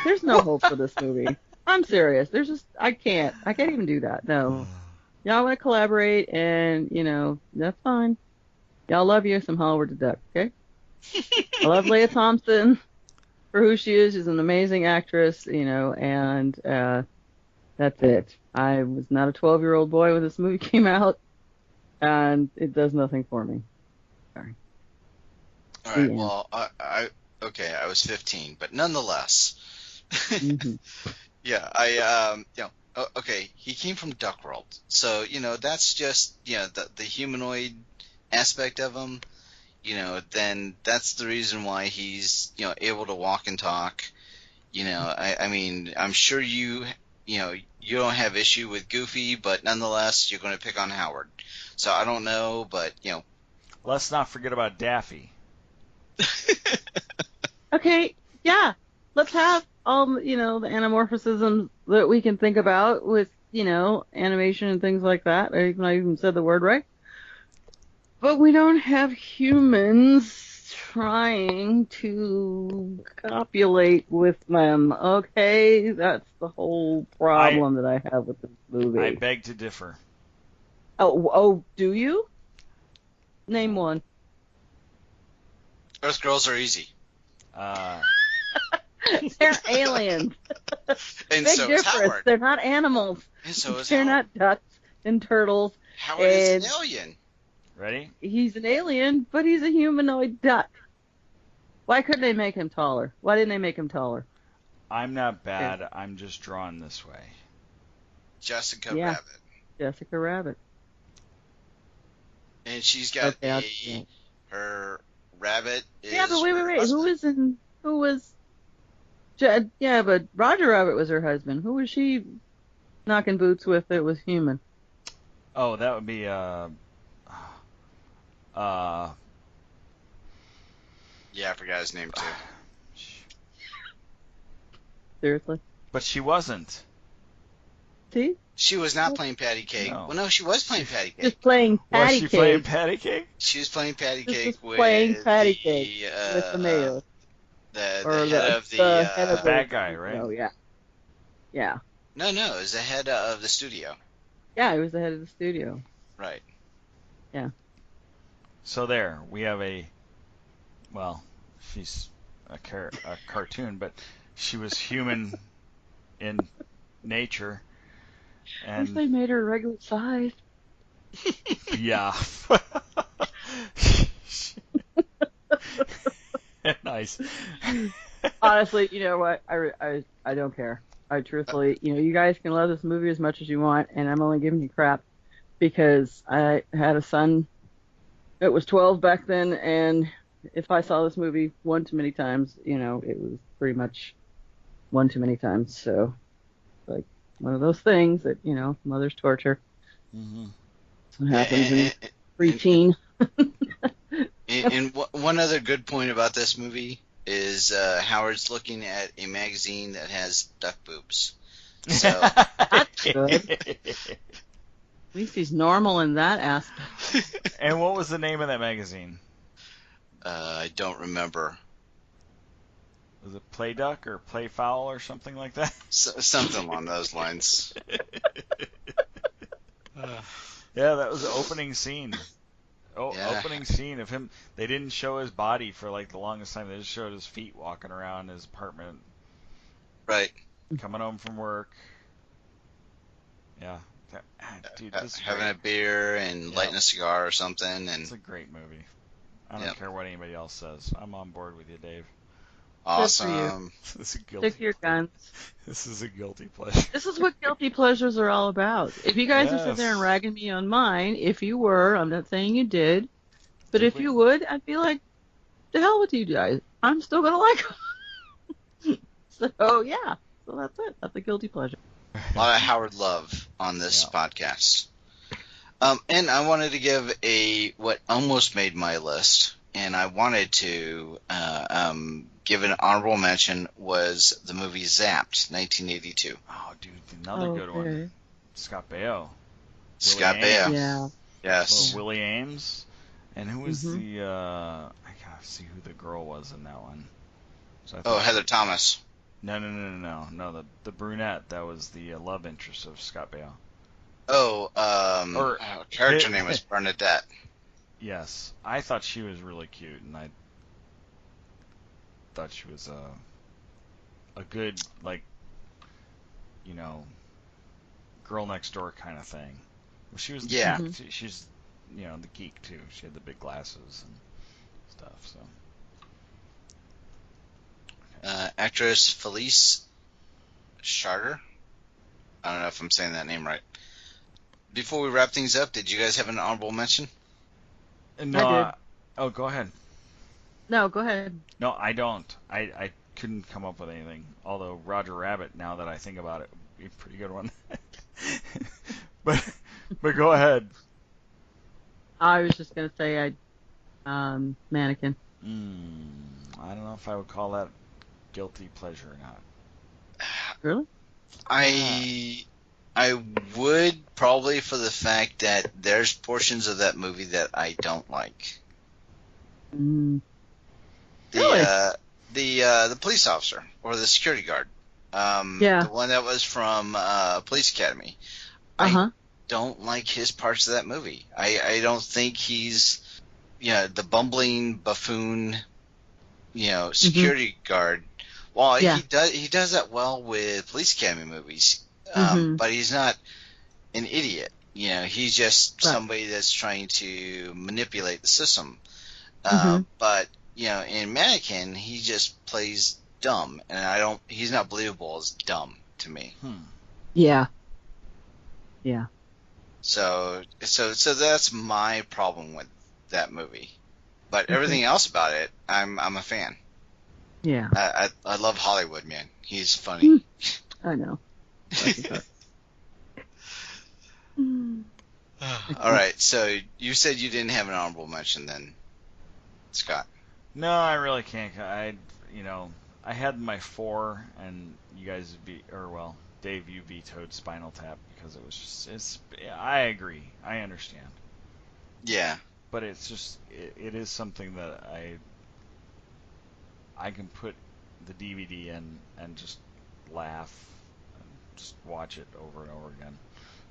There's no hope for this movie. I'm serious. I can't even do that. No. Y'all want to collaborate and, that's fine. Y'all love you some Howard the Duck, okay? I love Leia Thompson for who she is. She's an amazing actress, and that's it. I was not a 12-year-old boy when this movie came out, and it does nothing for me. Sorry. All right. Well, I was 15, but nonetheless. Mm-hmm. Yeah, okay, he came from Duck World. So, that's just, the humanoid aspect of him, then that's the reason why he's, able to walk and talk. I mean, I'm sure you don't have issue with Goofy, but nonetheless, you're going to pick on Howard. So I don't know, but, Let's not forget about Daffy. Okay, yeah. Let's have all, the anamorphisms that we can think about with, animation and things like that. I even said the word right. But we don't have humans trying to copulate with them, okay? That's the whole problem that I have with this movie. I beg to differ. Oh, do you? Name one. Earth girls are easy. They're aliens. And Big so difference. is Howard. They're not animals. And so is They're Howard. not ducks and turtles. Howard is an alien. Ready? He's an alien, but he's a humanoid duck. Why couldn't they make him taller? Why didn't they make him taller? I'm not bad. Yeah. I'm just drawn this way. Jessica Rabbit. Jessica Rabbit. And she's got her rabbit is... Yeah, but wait. Who was... Yeah, but Roger Rabbit was her husband. Who was she knocking boots with that was human? Oh, that would be, Yeah, I forgot his name, too. Seriously? But she wasn't. See? She was not playing patty cake. No. Well, no, she was playing patty cake. Just playing patty cake. Was she playing patty cake? She was playing patty cake with playing patty cake with the mayor. The head of the bad guy, right? Oh, yeah. Yeah. No, it was the head of the studio. Yeah, he was the head of the studio. Right. Yeah. So there, we have she's a cartoon, but she was human in nature. And I wish they made her regular size. Yeah. Nice. Honestly, you know what? I don't care. I truthfully, you guys can love this movie as much as you want, and I'm only giving you crap because I had a son that was 12 back then, and if I saw this movie one too many times, it was pretty much one too many times. So, one of those things that, mother's torture. Mm-hmm. That's what happens in preteen. And one other good point about this movie is Howard's looking at a magazine that has duck boobs. So that's good. At least he's normal in that aspect. And what was the name of that magazine? I don't remember. Was it Play Duck or Play Foul or something like that? Something along those lines. Yeah, that was the opening scene. Yeah. Opening scene of him. They didn't show his body for like the longest time. They just showed his feet walking around his apartment. Right. Coming home from work. Yeah. Dude, this is having great. a beer and lighting a cigar or something. And it's a great movie. I don't care what anybody else says. I'm on board with you, Dave. Awesome. This is a guilty Stick to your guns. This is a guilty pleasure. This is what guilty pleasures are all about. If you guys are sitting there and ragging me on mine, if you were, I'm not saying you did, but if you would, I'd be like, the hell with you guys. I'm still going to like them. So, yeah. So that's it. That's a guilty pleasure. A lot of Howard love on this podcast. And I wanted to give what almost made my list, and I wanted to give an honorable mention, was the movie Zapped, 1982. Oh, dude, another good one. Scott Baio. Scott Baio. Yeah. Yes. Willie Ames. And who was I gotta see who the girl was in that one. So Heather Thomas. No, the brunette that was the love interest of Scott Baio. Character name was Bernadette. Yes, I thought she was really cute, and I thought she was a good, like, girl next door kind of thing. Well, she was, she's, the geek too. She had the big glasses and stuff. So, actress Felice Charter. I don't know if I'm saying that name right. Before we wrap things up, did you guys have an honorable mention? No. Go ahead. No, go ahead. No, I don't. I couldn't come up with anything. Although Roger Rabbit, now that I think about it, would be a pretty good one. but go ahead. I was just gonna say Mannequin. I don't know if I would call that guilty pleasure or not. Really? I would, probably, for the fact that there's portions of that movie that I don't like. Really? The police officer or the security guard. The one that was from Police Academy. I don't like his parts of that movie. I don't think he's the bumbling buffoon security guard. Well, he does that well with Police Academy movies. But he's not an idiot. He's just somebody that's trying to manipulate the system. But in Mannequin, he just plays dumb, and he's not believable as dumb to me. Yeah. So that's my problem with that movie. But everything else about it, I'm a fan. Yeah. I love Hollywood, man. He's funny. I know. All right, so you said you didn't have an honorable mention then, Scott. No, I really can't. I had my 4, and you guys Dave, you vetoed Spinal Tap because it was I agree. I understand. Yeah. But it's just, it is something that I can put the DVD in and just laugh and just watch it over and over again.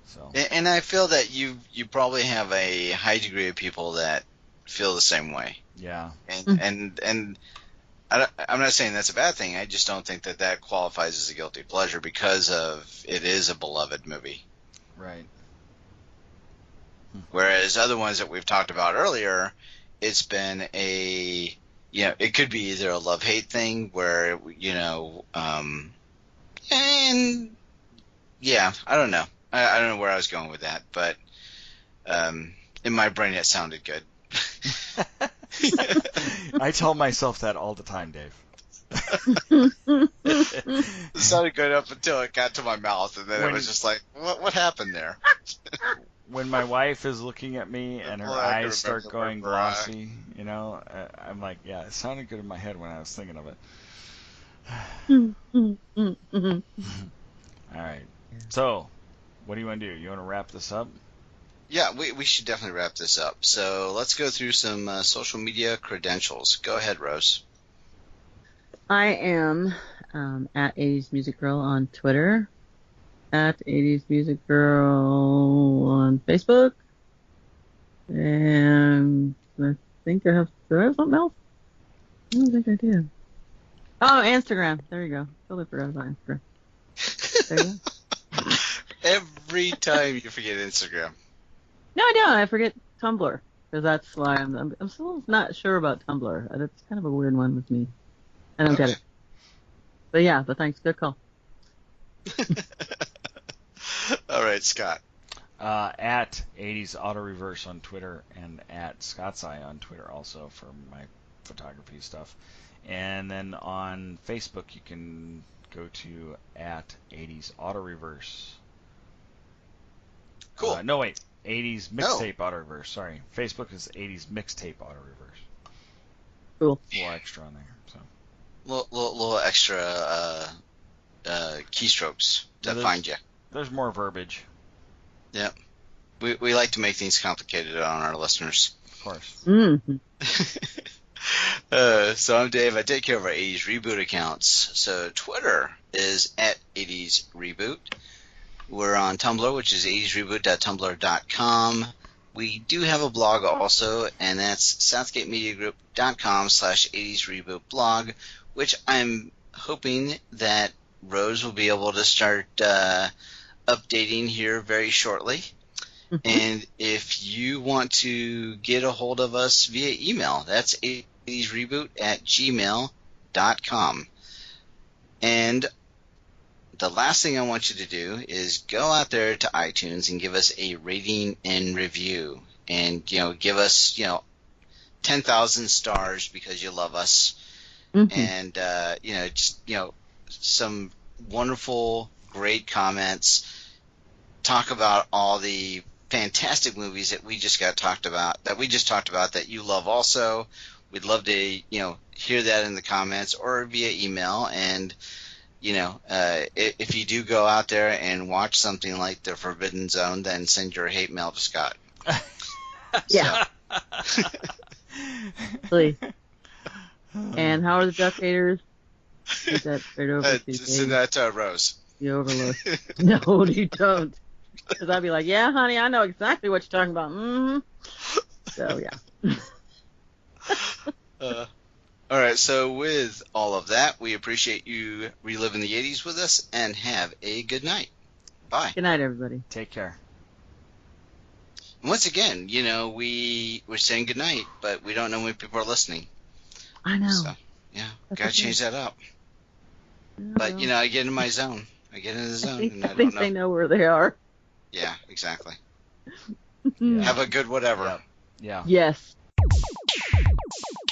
So. And I feel that you probably have a high degree of people that feel the same way. Yeah. And I'm not saying that's a bad thing. I just don't think that qualifies as a guilty pleasure because it is a beloved movie. Right. Whereas other ones that we've talked about earlier, it's been it could be either a love-hate thing where, and yeah, I don't know. I don't know where I was going with that, but in my brain it sounded good. I tell myself that all the time, Dave. It sounded good up until it got to my mouth, and then it was just like, what happened there? When my wife is looking at me and her Well, I can eyes start remember going the word mariah. glossy, you know, I'm like, yeah, it sounded good in my head when I was thinking of it. All right. So, what do you want to do? You want to wrap this up? Yeah, we should definitely wrap this up. So let's go through some social media credentials. Go ahead, Rose. I am at 80s Music Girl on Twitter, at 80s Music Girl on Facebook, and I think do I have something else? I don't think I do. Oh, Instagram. There you go. Totally forgot about Instagram. There you go. Every time you forget Instagram. No, I don't. I forget Tumblr, because that's why I'm still not sure about Tumblr. That's kind of a weird one with me. I don't get it. But thanks. Good call. All right, Scott. At 80s Auto Reverse on Twitter and at Scott's Eye on Twitter also for my photography stuff. And then on Facebook you can go to at 80s Auto Reverse. Cool. No, wait. 80s Mixtape Auto Reverse. Sorry. Facebook is 80s Mixtape Auto Reverse. Cool. A little extra on there. So. Little extra keystrokes to find you. There's more verbiage. Yep. We like to make things complicated on our listeners. Of course. Mm-hmm. So I'm Dave. I take care of our 80s Reboot accounts. So Twitter is at 80s Reboot. We're on Tumblr, which is 80sreboot.tumblr.com. We do have a blog also, and that's southgatemediagroup.com/80srebootblog, which I'm hoping that Rose will be able to start updating here very shortly. And if you want to get a hold of us via email, that's 80sreboot@gmail.com. And the last thing I want you to do is go out there to iTunes and give us a rating and review. And, give us, 10,000 stars because you love us. Mm-hmm. And, some wonderful, great comments. Talk about all the fantastic movies that we just talked about that you love also. We'd love to, hear that in the comments or via email. And, if you do go out there and watch something like The Forbidden Zone, then send your hate mail to Scott. Yeah. Please. And how are the Duck Haters? Send that straight over to send that to Rose. You overlook. No, you don't. Because I'd be like, yeah, honey, I know exactly what you're talking about. Mm-hmm. So, yeah. All right, so with all of that, we appreciate you reliving the 80s with us, and have a good night. Bye. Good night, everybody. Take care. And once again, we're saying good night, but we don't know when people are listening. I know. So, yeah, gotta change that up. But, I get in my zone. I get in the zone, and I don't know. They know where they are. Yeah, exactly. Yeah. Have a good whatever. Yep. Yeah. Yes.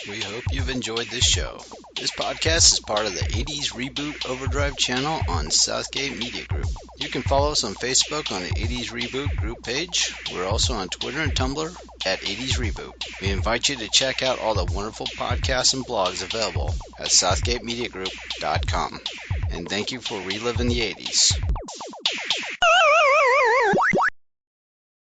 We hope you've enjoyed this show. This podcast is part of the 80s Reboot Overdrive channel on Southgate Media Group. You can follow us on Facebook on the 80s Reboot group page. We're also on Twitter and Tumblr at 80s Reboot. We invite you to check out all the wonderful podcasts and blogs available at southgatemediagroup.com. And thank you for reliving the 80s.